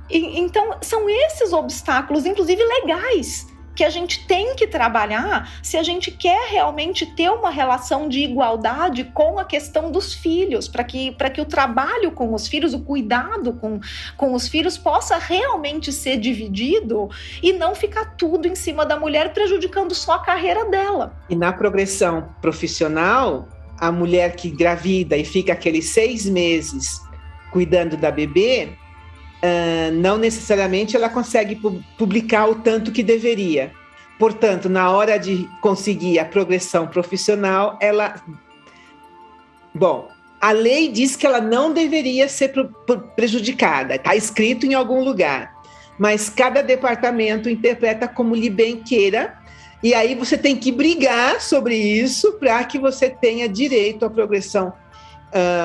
Então, são esses obstáculos, inclusive legais, que a gente tem que trabalhar se a gente quer realmente ter uma relação de igualdade com a questão dos filhos, para que o trabalho com os filhos, o cuidado com os filhos possa realmente ser dividido e não ficar tudo em cima da mulher, prejudicando só a carreira dela. E na progressão profissional, a mulher que engravida e fica aqueles 6 meses cuidando da bebê, não necessariamente ela consegue publicar o tanto que deveria. Portanto, na hora de conseguir a progressão profissional, a lei diz que ela não deveria ser prejudicada, está escrito em algum lugar, mas cada departamento interpreta como lhe bem queira, e aí você tem que brigar sobre isso para que você tenha direito à progressão.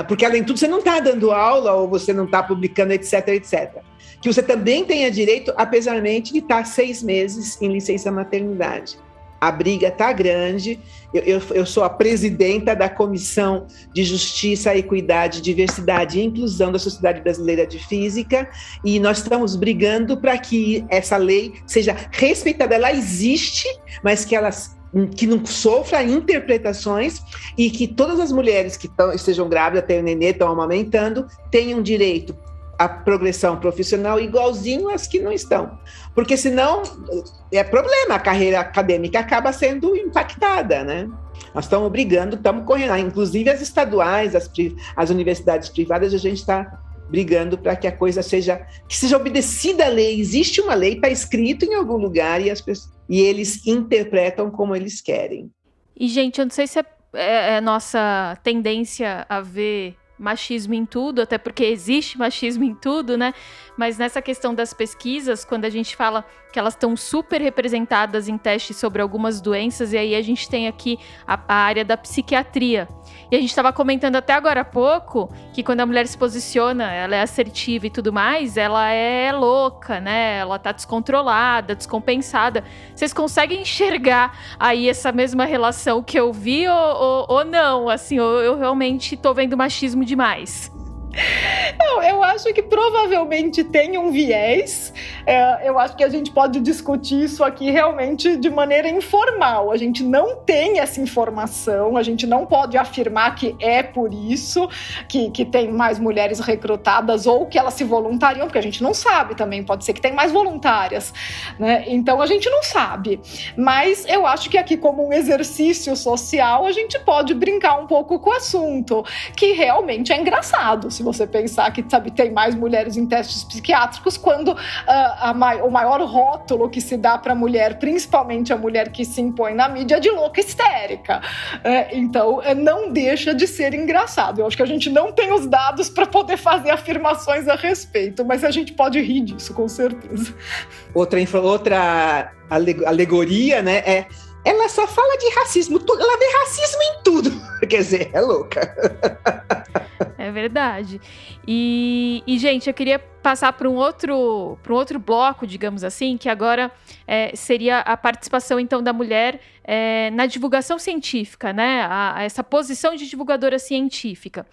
Porque, além de tudo, você não está dando aula ou você não está publicando, etc, etc. Que você também tenha direito, apesar de estar 6 meses em licença maternidade. A briga está grande. Eu sou a presidenta da Comissão de Justiça, Equidade, Diversidade e Inclusão da Sociedade Brasileira de Física, e nós estamos brigando para que essa lei seja respeitada. Ela existe, mas que não sofra interpretações, e que todas as mulheres que estejam grávidas, têm nenê, estão amamentando, tenham direito à progressão profissional igualzinho às que não estão. Porque senão é problema, a carreira acadêmica acaba sendo impactada, né? Nós estamos brigando, estamos correndo, inclusive as estaduais, as universidades privadas, a gente está brigando para que a coisa seja obedecida à lei. Existe uma lei, está escrito em algum lugar, e eles interpretam como eles querem. E, gente, eu não sei se é nossa tendência a ver machismo em tudo, até porque existe machismo em tudo, né? Mas nessa questão das pesquisas, quando a gente fala que elas estão super representadas em testes sobre algumas doenças, e aí a gente tem aqui a área da psiquiatria. E a gente estava comentando até agora há pouco que quando a mulher se posiciona, ela é assertiva e tudo mais, ela é louca, né? Ela tá descontrolada, descompensada. Vocês conseguem enxergar aí essa mesma relação que eu vi ou não? Assim, eu realmente tô vendo machismo demais? Não, eu acho que provavelmente tem um viés. Eu acho que a gente pode discutir isso aqui realmente de maneira informal. A gente não tem essa informação, a gente não pode afirmar que é por isso que tem mais mulheres recrutadas ou que elas se voluntariam, porque a gente não sabe também, pode ser que tem mais voluntárias, né? Então a gente não sabe. Mas eu acho que aqui, como um exercício social, a gente pode brincar um pouco com o assunto, que realmente é engraçado, se você pensar que, sabe, tem mais mulheres em testes psiquiátricos, quando o maior rótulo que se dá para a mulher, principalmente a mulher que se impõe na mídia, é de louca histérica. Então, não deixa de ser engraçado. Eu acho que a gente não tem os dados para poder fazer afirmações a respeito, mas a gente pode rir disso, com certeza. Outra alegoria, né, ela só fala de racismo, ela vê racismo em tudo. Quer dizer, é louca. É verdade. E, gente, eu queria passar para um outro bloco, digamos assim, que agora seria a participação, então, da mulher na divulgação científica, né? Essa posição de divulgadora científica.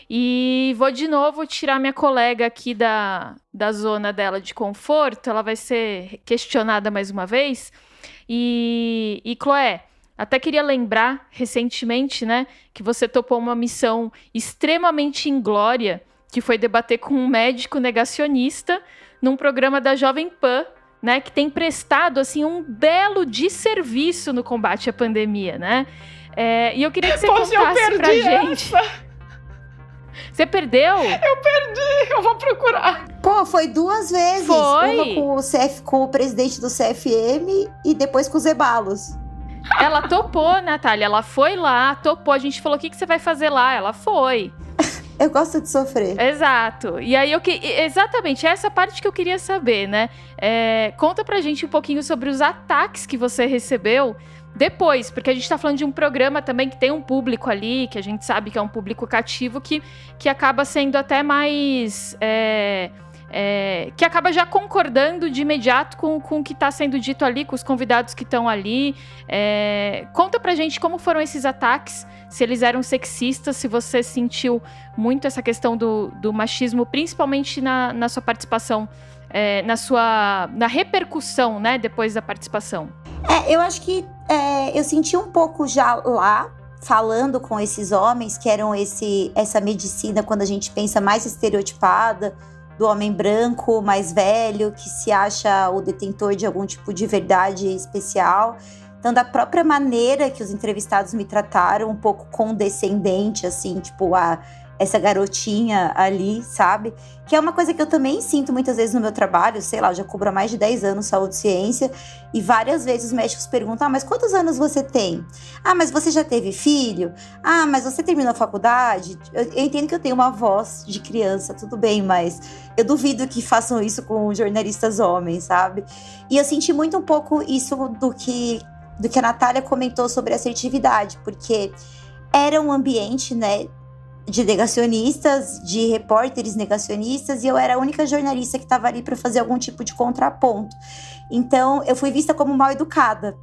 E vou, de novo, tirar minha colega aqui da zona dela de conforto. Ela vai ser questionada mais uma vez. E Chloé, até queria lembrar, recentemente, né, que você topou uma missão extremamente inglória, que foi debater com um médico negacionista num programa da Jovem Pan, né, que tem prestado, assim, um belo desserviço no combate à pandemia, né? E eu queria que você contasse pra gente. Você perdeu? Eu perdi, eu vou procurar. Pô, foi 2 vezes. Foi? Uma com o presidente do CFM e depois com os Ebalos. Ela topou, Natália. Ela foi lá, topou. A gente falou, o que você vai fazer lá? Ela foi. Eu gosto de sofrer. Exato. E aí, exatamente, essa parte que eu queria saber, né? Conta pra gente um pouquinho sobre os ataques que você recebeu depois, porque a gente tá falando de um programa também que tem um público ali, que a gente sabe que é um público cativo, que acaba sendo até mais... que acaba já concordando de imediato com o que está sendo dito ali, com os convidados que estão ali. Conta pra gente como foram esses ataques, se eles eram sexistas, se você sentiu muito essa questão do machismo, principalmente na sua participação, na repercussão, né, depois da participação. Eu acho que eu senti um pouco já lá, falando com esses homens, que eram essa medicina, quando a gente pensa mais estereotipada, do homem branco, mais velho, que se acha o detentor de algum tipo de verdade especial. Então, da própria maneira que os entrevistados me trataram, um pouco condescendente, assim, tipo, essa garotinha ali, sabe? Que é uma coisa que eu também sinto muitas vezes no meu trabalho, sei lá, eu já cubro há mais de 10 anos saúde e ciência, e várias vezes os médicos perguntam, mas quantos anos você tem? Mas você já teve filho? Mas você terminou a faculdade? Eu entendo que eu tenho uma voz de criança, tudo bem, mas eu duvido que façam isso com jornalistas homens, sabe? E eu senti muito um pouco isso do que a Natália comentou sobre assertividade, porque era um ambiente, né, de negacionistas, de repórteres negacionistas, e eu era a única jornalista que estava ali para fazer algum tipo de contraponto. Então, eu fui vista como mal educada.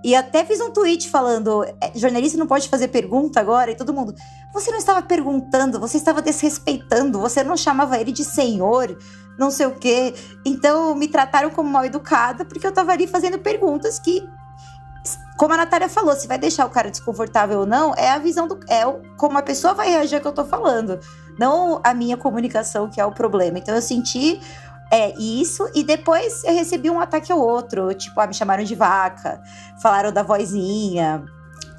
E até fiz um tweet falando, jornalista não pode fazer pergunta agora, e todo mundo, você não estava perguntando, você estava desrespeitando, você não chamava ele de senhor, não sei o quê. Então, me trataram como mal educada, porque eu estava ali fazendo perguntas que, como a Natália falou, se vai deixar o cara desconfortável ou não, é a visão como a pessoa vai reagir ao que eu tô falando, não a minha comunicação que é o problema. Então eu senti isso, e depois eu recebi um ataque ao outro, tipo, me chamaram de vaca, falaram da vozinha,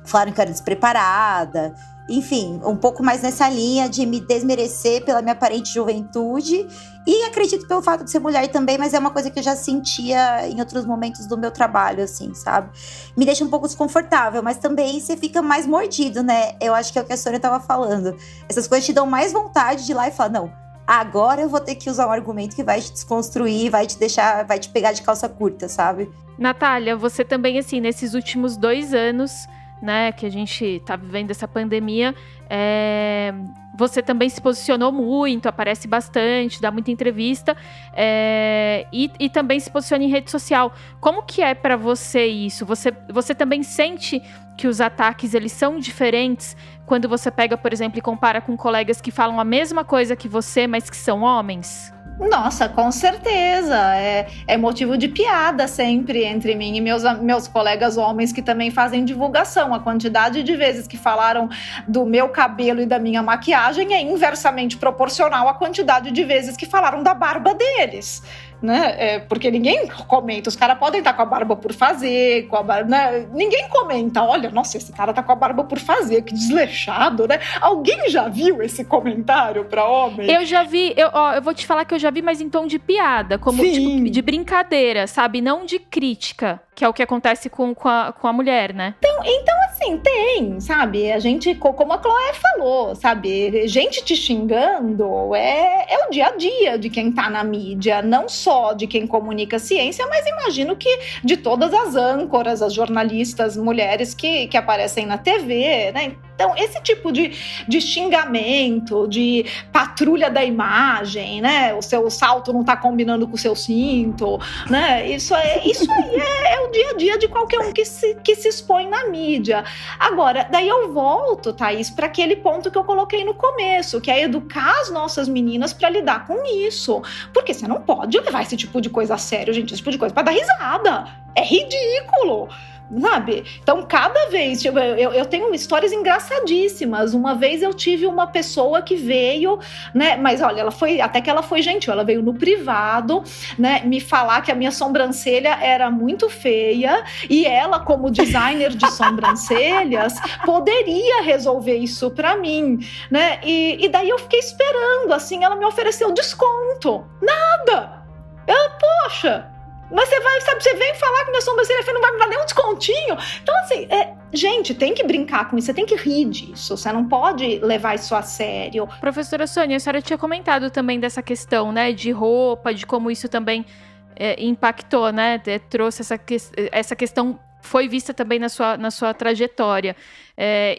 falaram que eu era despreparada, enfim, um pouco mais nessa linha de me desmerecer pela minha aparente juventude, e acredito pelo fato de ser mulher também, mas é uma coisa que eu já sentia em outros momentos do meu trabalho, assim, sabe? Me deixa um pouco desconfortável, mas também você fica mais mordido, né? Eu acho que é o que a Sônia tava falando. Essas coisas te dão mais vontade de ir lá e falar, não, agora eu vou ter que usar um argumento que vai te desconstruir, vai te pegar de calça curta, sabe? Natália, você também, assim, nesses últimos 2 anos, né, que a gente tá vivendo essa pandemia, você também se posicionou muito, aparece bastante, dá muita entrevista, e também se posiciona em rede social. Como que é pra você isso? Você também sente que os ataques, eles são diferentes quando você pega, por exemplo, e compara com colegas que falam a mesma coisa que você, mas que são homens? Nossa, com certeza. É motivo de piada sempre entre mim e meus colegas homens que também fazem divulgação. A quantidade de vezes que falaram do meu cabelo e da minha maquiagem é inversamente proporcional à quantidade de vezes que falaram da barba deles. Né? Porque ninguém comenta, os caras podem estar com a barba por fazer, né? Ninguém comenta, olha, nossa, esse cara tá com a barba por fazer, que desleixado, né? Alguém já viu esse comentário pra homem? Eu já vi, eu vou te falar que eu já vi, mas em tom de piada, como tipo, de brincadeira, sabe? Não de crítica, que é o que acontece com a mulher, né? Então, assim, tem, sabe? A gente, como a Chloé falou, sabe? Gente te xingando é o dia a dia de quem tá na mídia, não só de quem comunica ciência, mas imagino que de todas as âncoras, as jornalistas mulheres que aparecem na TV, né? Então, esse tipo de xingamento, de patrulha da imagem, né? O seu salto não tá combinando com o seu cinto, né? Isso aí é o dia a dia de qualquer um que se expõe na mídia. Agora, daí eu volto, Thaís, para aquele ponto que eu coloquei no começo, que é educar as nossas meninas para lidar com isso. Porque você não pode levar esse tipo de coisa a sério, gente. Esse tipo de coisa para dar risada. É ridículo. Sabe? Então, cada vez, eu tenho histórias engraçadíssimas. Uma vez eu tive uma pessoa que veio, né? Mas olha, até que ela foi gentil, ela veio no privado, né? Me falar que a minha sobrancelha era muito feia e ela, como designer de sobrancelhas, poderia resolver isso pra mim, né? E daí eu fiquei esperando, assim, ela me ofereceu desconto. Nada! Poxa! Mas você vem falar que minha sobrancelha feia, não vai me dar nem um descontinho. Então, assim, gente, tem que brincar com isso, você tem que rir disso, você não pode levar isso a sério. Professora Sônia, a senhora tinha comentado também dessa questão, né, de roupa, de como isso também impactou, né, trouxe essa questão, foi vista também na sua trajetória.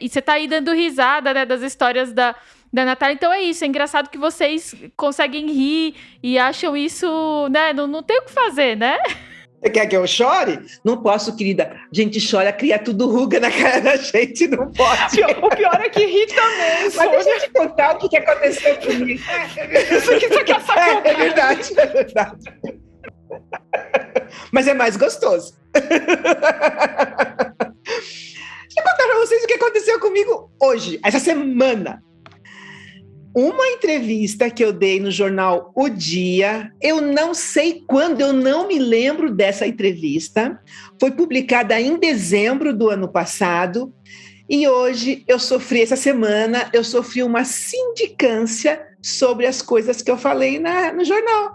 E você tá aí dando risada, né, das histórias da Natália, então é isso, é engraçado que vocês conseguem rir e acham isso, né, não tem o que fazer, né? Você quer que eu chore? Não posso, querida. A gente chora, cria tudo ruga na cara da gente, não pode. O pior é que ri também, Mas deixa eu te contar o que aconteceu comigo. Isso aqui é sacanagem. É verdade. Mas é mais gostoso. Deixa eu contar pra vocês o que aconteceu comigo hoje, essa semana. Uma entrevista que eu dei no jornal O Dia, eu não sei quando, eu não me lembro dessa entrevista, foi publicada em dezembro do ano passado, e hoje essa semana, eu sofri uma sindicância sobre as coisas que eu falei no jornal.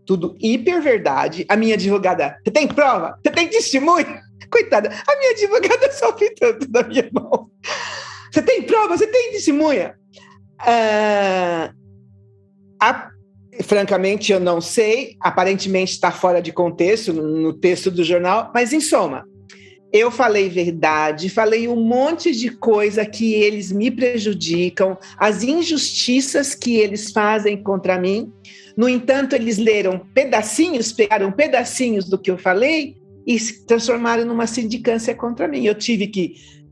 Tudo hiper verdade. A minha advogada, você tem prova? Você tem testemunho? Coitada, a minha advogada sofre tanto da minha mão. Você tem prova? Você tem testemunha? Francamente, eu não sei. Aparentemente está fora de contexto no texto do jornal, mas em soma, eu falei verdade, falei um monte de coisa que eles me prejudicam, as injustiças que eles fazem contra mim. No entanto, eles leram pedacinhos, pegaram pedacinhos do que eu falei e se transformaram numa sindicância contra mim.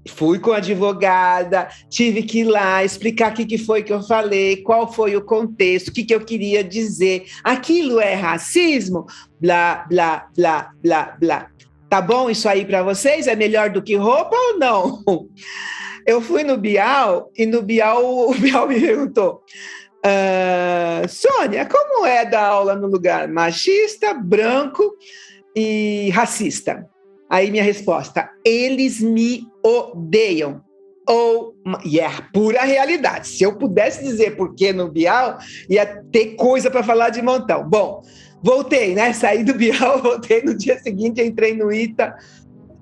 Fui com a advogada, tive que ir lá explicar o que foi que eu falei, qual foi o contexto, o que eu queria dizer. Aquilo é racismo? Blá, blá, blá, blá, blá. Tá bom isso aí para vocês? É melhor do que roupa ou não? Eu fui no Bial e no Bial o Bial me perguntou: Sônia, como é dar aula no lugar machista, branco e racista? Aí minha resposta: eles me odeiam. E é a pura realidade. Se eu pudesse dizer por que no Bial, ia ter coisa para falar de montão. Bom, voltei, né? Saí do Bial, voltei no dia seguinte, entrei no ITA.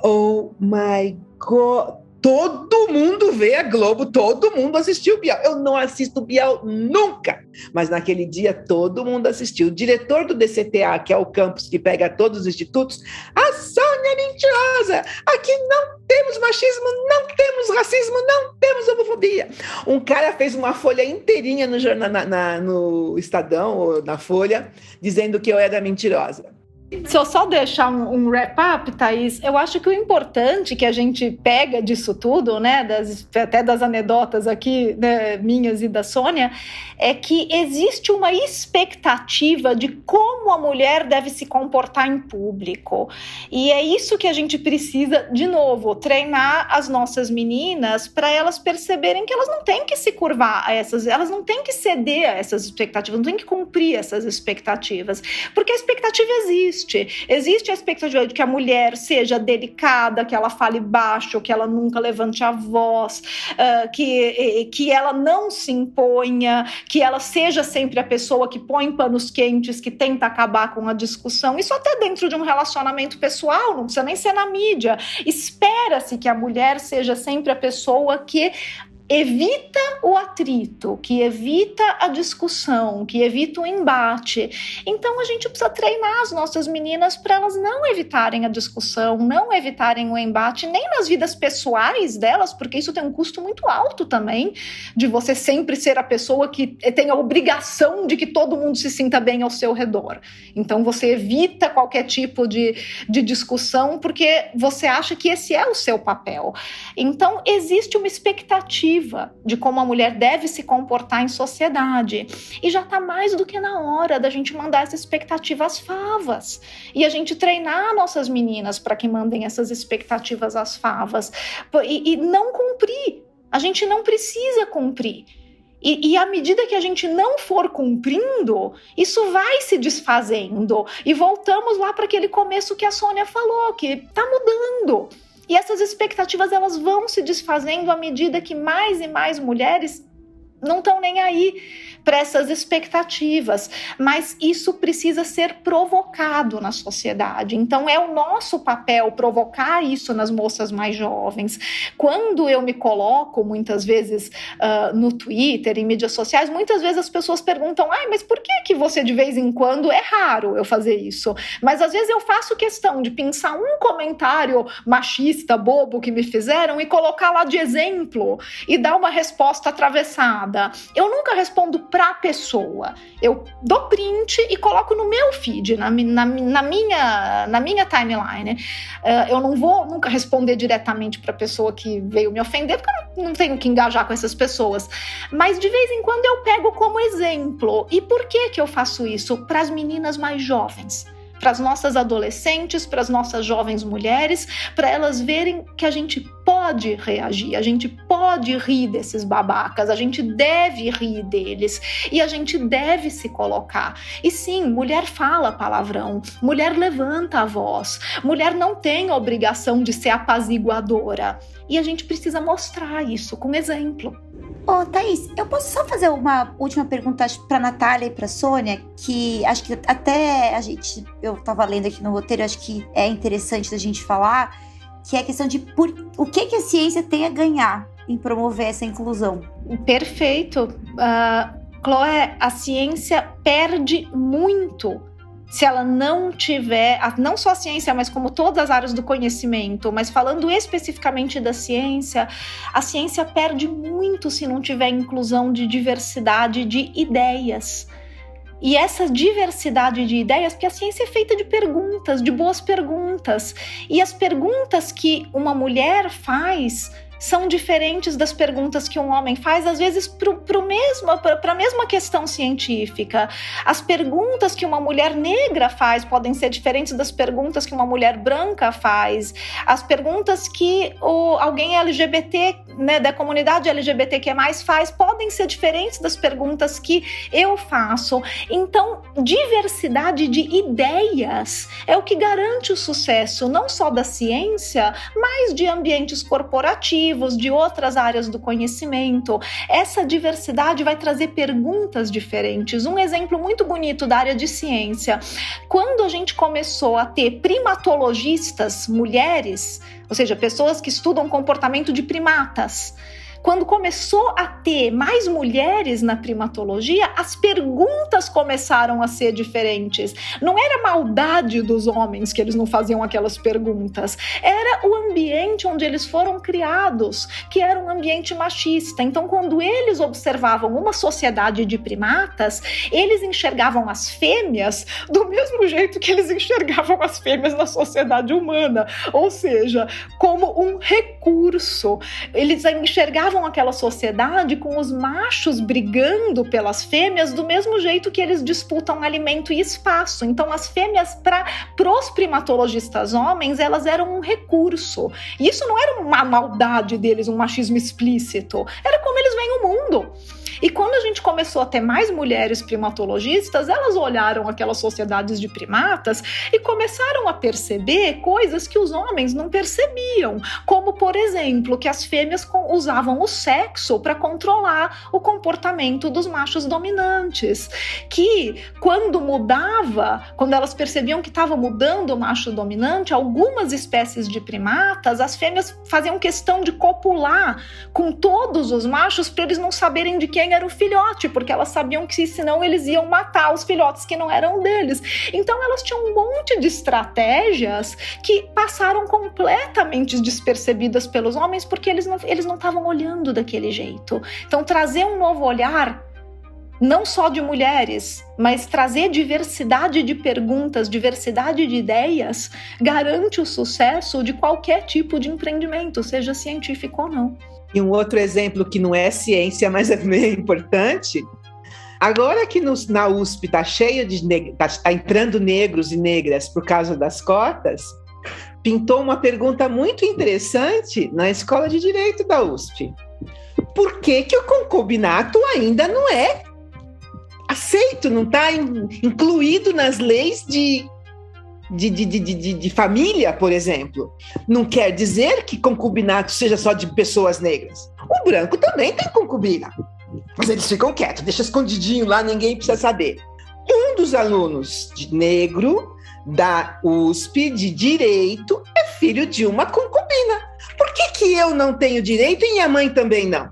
Oh my God! Todo mundo vê a Globo, todo mundo assistiu o Bial. Eu não assisto o Bial nunca, mas naquele dia todo mundo assistiu. O diretor do DCTA, que é o campus que pega todos os institutos: a Sônia é mentirosa, aqui não temos machismo, não temos racismo, não temos homofobia. Um cara fez uma folha inteirinha no jornal, no Estadão, ou na Folha, dizendo que eu era mentirosa. Se eu só deixar um wrap-up, Thaís, eu acho que o importante que a gente pega disso tudo, né, até das anedotas aqui, né, minhas e da Sônia, é que existe uma expectativa de como a mulher deve se comportar em público. E é isso que a gente precisa, de novo, treinar as nossas meninas para elas perceberem que elas não têm que se curvar a elas não têm que ceder a essas expectativas, não têm que cumprir essas expectativas, porque a expectativa existe. Existe a expectativa de que a mulher seja delicada, que ela fale baixo, que ela nunca levante a voz, que ela não se imponha, que ela seja sempre a pessoa que põe panos quentes, que tenta acabar com a discussão. Isso até dentro de um relacionamento pessoal, não precisa nem ser na mídia. Espera-se que a mulher seja sempre a pessoa que evita o atrito, que evita a discussão, que evita o embate. Então a gente precisa treinar as nossas meninas para elas não evitarem a discussão, não evitarem o embate, nem nas vidas pessoais delas, porque isso tem um custo muito alto também, de você sempre ser a pessoa que tem a obrigação de que todo mundo se sinta bem ao seu redor. Então você evita qualquer tipo de discussão, porque você acha que esse é o seu papel. Então existe uma expectativa de como a mulher deve se comportar em sociedade. E já está mais do que na hora da gente mandar essa expectativa às favas. E a gente treinar nossas meninas para que mandem essas expectativas às favas. E não cumprir. A gente não precisa cumprir. E à medida que a gente não for cumprindo, isso vai se desfazendo. E voltamos lá para aquele começo que a Sônia falou, que está mudando. E essas expectativas elas vão se desfazendo à medida que mais e mais mulheres não estão nem aí para essas expectativas, mas isso precisa ser provocado na sociedade. Então é o nosso papel provocar isso nas moças mais jovens. Quando eu me coloco muitas vezes no Twitter, em mídias sociais, muitas vezes as pessoas perguntam, mas por que você de vez em quando, é raro eu fazer isso, mas às vezes eu faço questão de pensar um comentário machista, bobo que me fizeram e colocar lá de exemplo e dar uma resposta atravessada. Eu nunca respondo para a pessoa, eu dou print e coloco no meu feed, na minha timeline. Eu não vou nunca responder diretamente para a pessoa que veio me ofender, porque eu não tenho que engajar com essas pessoas, mas de vez em quando eu pego como exemplo. E por que eu faço isso? Para as meninas mais jovens, para as nossas adolescentes, para as nossas jovens mulheres, para elas verem que a gente pode reagir, a gente pode rir desses babacas, a gente deve rir deles e a gente deve se colocar. E sim, mulher fala palavrão, mulher levanta a voz, mulher não tem a obrigação de ser apaziguadora. E a gente precisa mostrar isso com exemplo. Ô, Thaís, eu posso só fazer uma última pergunta para a Natália e para a Sônia, que acho que até eu estava lendo aqui no roteiro, acho que é interessante da gente falar, que é a questão de o que a ciência tem a ganhar em promover essa inclusão. Perfeito. Chloé, a ciência perde muito se ela não tiver, não só a ciência, mas como todas as áreas do conhecimento, mas falando especificamente da ciência, a ciência perde muito se não tiver inclusão de diversidade de ideias. E essa diversidade de ideias, porque a ciência é feita de perguntas, de boas perguntas, e as perguntas que uma mulher faz são diferentes das perguntas que um homem faz, às vezes para a mesma questão científica. As perguntas que uma mulher negra faz podem ser diferentes das perguntas que uma mulher branca faz. As perguntas que alguém LGBT, né, da comunidade LGBTQ+, faz podem ser diferentes das perguntas que eu faço. Então, diversidade de ideias é o que garante o sucesso, não só da ciência, mas de ambientes corporativos, de outras áreas do conhecimento. Essa diversidade vai trazer perguntas diferentes. Um exemplo muito bonito da área de ciência: quando a gente começou a ter primatologistas mulheres, ou seja, pessoas que estudam comportamento de primatas, quando começou a ter mais mulheres na primatologia, as perguntas começaram a ser diferentes. Não era maldade dos homens que eles não faziam aquelas perguntas. Era o ambiente onde eles foram criados, que era um ambiente machista. Então, quando eles observavam uma sociedade de primatas, eles enxergavam as fêmeas do mesmo jeito que eles enxergavam as fêmeas na sociedade humana. Ou seja, como um recurso. Eles enxergavam aquela sociedade com os machos brigando pelas fêmeas do mesmo jeito que eles disputam alimento e espaço. Então as fêmeas, para os primatologistas homens, elas eram um recurso. E isso não era uma maldade deles, um machismo explícito. Era como eles veem o mundo. E quando a gente começou a ter mais mulheres primatologistas, elas olharam aquelas sociedades de primatas e começaram a perceber coisas que os homens não percebiam, como, por exemplo, que as fêmeas usavam o sexo para controlar o comportamento dos machos dominantes, que quando elas percebiam que estava mudando o macho dominante, algumas espécies de primatas, as fêmeas faziam questão de copular com todos os machos para eles não saberem de quem era o filhote, porque elas sabiam que senão eles iam matar os filhotes que não eram deles. Então elas tinham um monte de estratégias que passaram completamente despercebidas pelos homens, porque eles não estavam olhando daquele jeito. Então trazer um novo olhar, não só de mulheres, mas trazer diversidade de perguntas, diversidade de ideias, garante o sucesso de qualquer tipo de empreendimento, seja científico ou não. E um outro exemplo que não é ciência, mas é meio importante, agora que na USP está cheio tá entrando negros e negras por causa das cotas, pintou uma pergunta muito interessante na Escola de Direito da USP. Por que o concubinato ainda não é aceito, não está incluído nas leis de família, por exemplo? Não quer dizer que concubinato seja só de pessoas negras. O branco também tem concubina, mas eles ficam quietos, deixa escondidinho lá, ninguém precisa saber. Um dos alunos negro da USP de Direito é filho de uma concubina. Por que eu não tenho direito e minha mãe também não?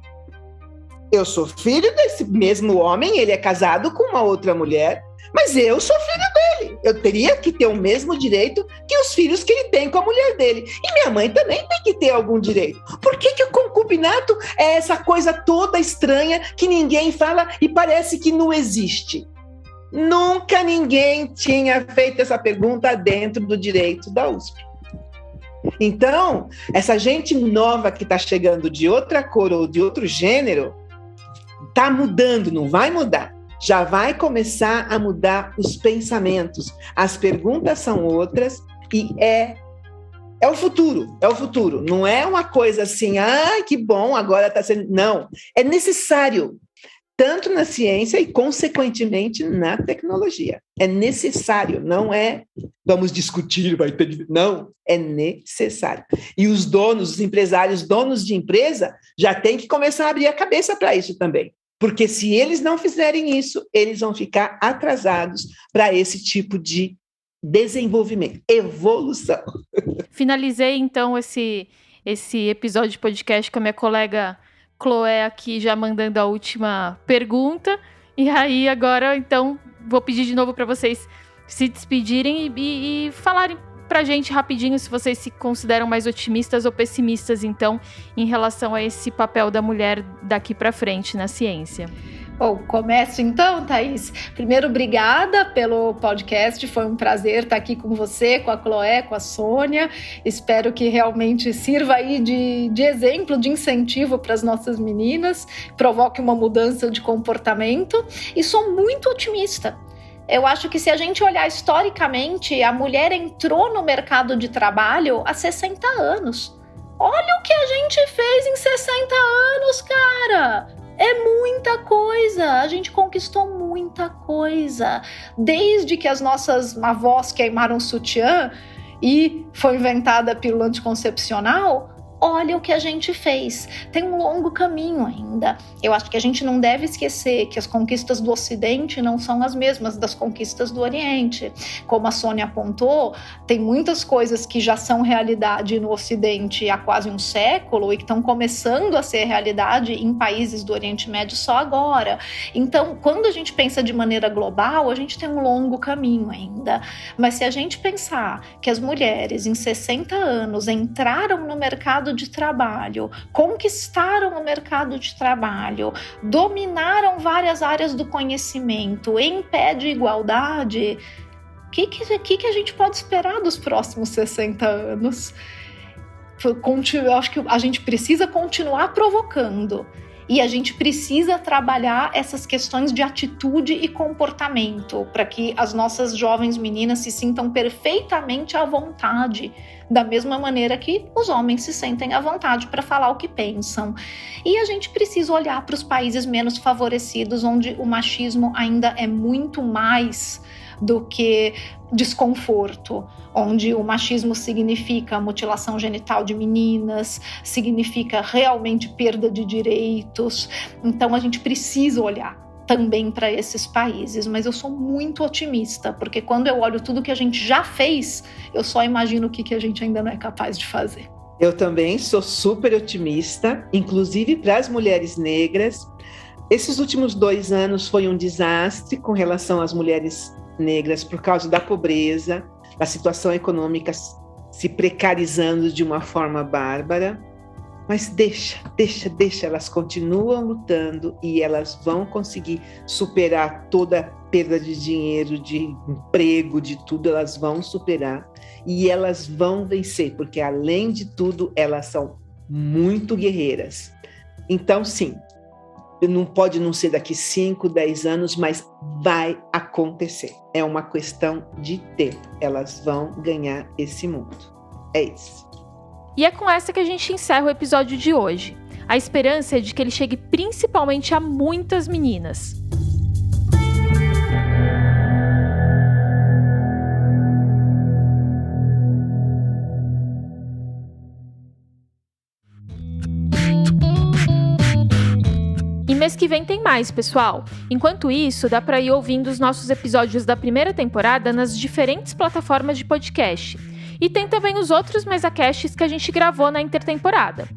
Eu sou filho desse mesmo homem, ele é casado com uma outra mulher, mas eu sou filho dele. Eu teria que ter o mesmo direito que os filhos que ele tem com a mulher dele. E minha mãe também tem que ter algum direito. Por que o concubinato é essa coisa toda estranha que ninguém fala e parece que não existe? Nunca ninguém tinha feito essa pergunta dentro do direito da USP. Então, essa gente nova que está chegando de outra cor ou de outro gênero, está mudando, não vai mudar. Já vai começar a mudar os pensamentos. As perguntas são outras e é o futuro. Não é uma coisa assim, que bom, agora está sendo... Não, é necessário, tanto na ciência e, consequentemente, na tecnologia. É necessário, não é vamos discutir, vai ter... Não, é necessário. E os empresários, donos de empresa, já têm que começar a abrir a cabeça para isso também. Porque se eles não fizerem isso, eles vão ficar atrasados para esse tipo de desenvolvimento, evolução. Finalizei, então, esse episódio de podcast com a minha colega Chloé aqui, já mandando a última pergunta. E aí, agora, então, vou pedir de novo para vocês se despedirem e falarem pra gente rapidinho se vocês se consideram mais otimistas ou pessimistas, então, em relação a esse papel da mulher daqui pra frente na ciência. Bom, começo então, Thaís. Primeiro, obrigada pelo podcast, foi um prazer estar aqui com você, com a Chloé, com a Sônia. Espero que realmente sirva aí de exemplo, de incentivo para as nossas meninas, provoque uma mudança de comportamento, e sou muito otimista. Eu acho que se a gente olhar historicamente, a mulher entrou no mercado de trabalho há 60 anos. Olha o que a gente fez em 60 anos, cara! É muita coisa, a gente conquistou muita coisa. Desde que as nossas avós queimaram sutiã e foi inventada a pílula anticoncepcional, olha o que a gente fez. Tem um longo caminho ainda. Eu acho que a gente não deve esquecer que as conquistas do Ocidente não são as mesmas das conquistas do Oriente. Como a Sônia apontou, tem muitas coisas que já são realidade no Ocidente há quase um século e que estão começando a ser realidade em países do Oriente Médio só agora. Então, quando a gente pensa de maneira global, a gente tem um longo caminho ainda. Mas se a gente pensar que as mulheres em 60 anos entraram no mercado de trabalho, conquistaram o mercado de trabalho, dominaram várias áreas do conhecimento em pé de igualdade, o que a gente pode esperar dos próximos 60 anos? Eu acho que a gente precisa continuar provocando E a gente precisa trabalhar essas questões de atitude e comportamento para que as nossas jovens meninas se sintam perfeitamente à vontade, da mesma maneira que os homens se sentem à vontade para falar o que pensam. E a gente precisa olhar para os países menos favorecidos, onde o machismo ainda é muito mais do que desconforto, onde o machismo significa mutilação genital de meninas, significa realmente perda de direitos. Então a gente precisa olhar também para esses países, mas eu sou muito otimista, porque quando eu olho tudo que a gente já fez, eu só imagino o que a gente ainda não é capaz de fazer. Eu também sou super otimista, inclusive para as mulheres negras. Esses últimos 2 anos foi um desastre com relação às mulheres negras por causa da pobreza, da situação econômica se precarizando de uma forma bárbara. Mas deixa, elas continuam lutando e elas vão conseguir superar toda a perda de dinheiro, de emprego, de tudo, elas vão superar e elas vão vencer, porque além de tudo, elas são muito guerreiras. Então, sim, não pode não ser daqui 5, 10 anos, mas vai acontecer. É uma questão de tempo. Elas vão ganhar esse mundo. É isso. E é com essa que a gente encerra o episódio de hoje. A esperança é de que ele chegue principalmente a muitas meninas. E mês que vem tem mais, pessoal. Enquanto isso, dá para ir ouvindo os nossos episódios da primeira temporada nas diferentes plataformas de podcast. E tem também os outros mesacasts que a gente gravou na intertemporada.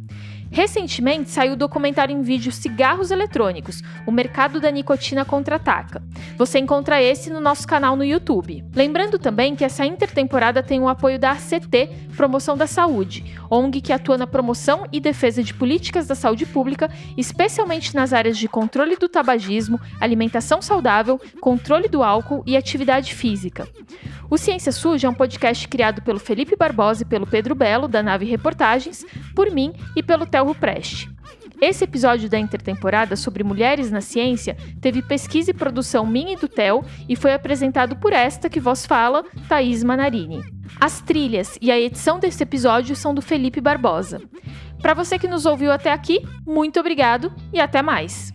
Recentemente saiu o documentário em vídeo Cigarros Eletrônicos, o mercado da nicotina contra-ataca. Você encontra esse no nosso canal no YouTube. Lembrando também que essa intertemporada tem o apoio da ACT, Promoção da Saúde, ONG que atua na promoção e defesa de políticas da saúde pública, especialmente nas áreas de controle do tabagismo, alimentação saudável, controle do álcool e atividade física. O Ciência Suja é um podcast criado pelo Felipe Barbosa e pelo Pedro Belo, da Nave Reportagens, por mim e pelo Telro Preste. Esse episódio da intertemporada sobre mulheres na ciência teve pesquisa e produção minha e do Theo e foi apresentado por esta que vos fala, Thaís Manarini. As trilhas e a edição desse episódio são do Felipe Barbosa. Para você que nos ouviu até aqui, muito obrigado e até mais!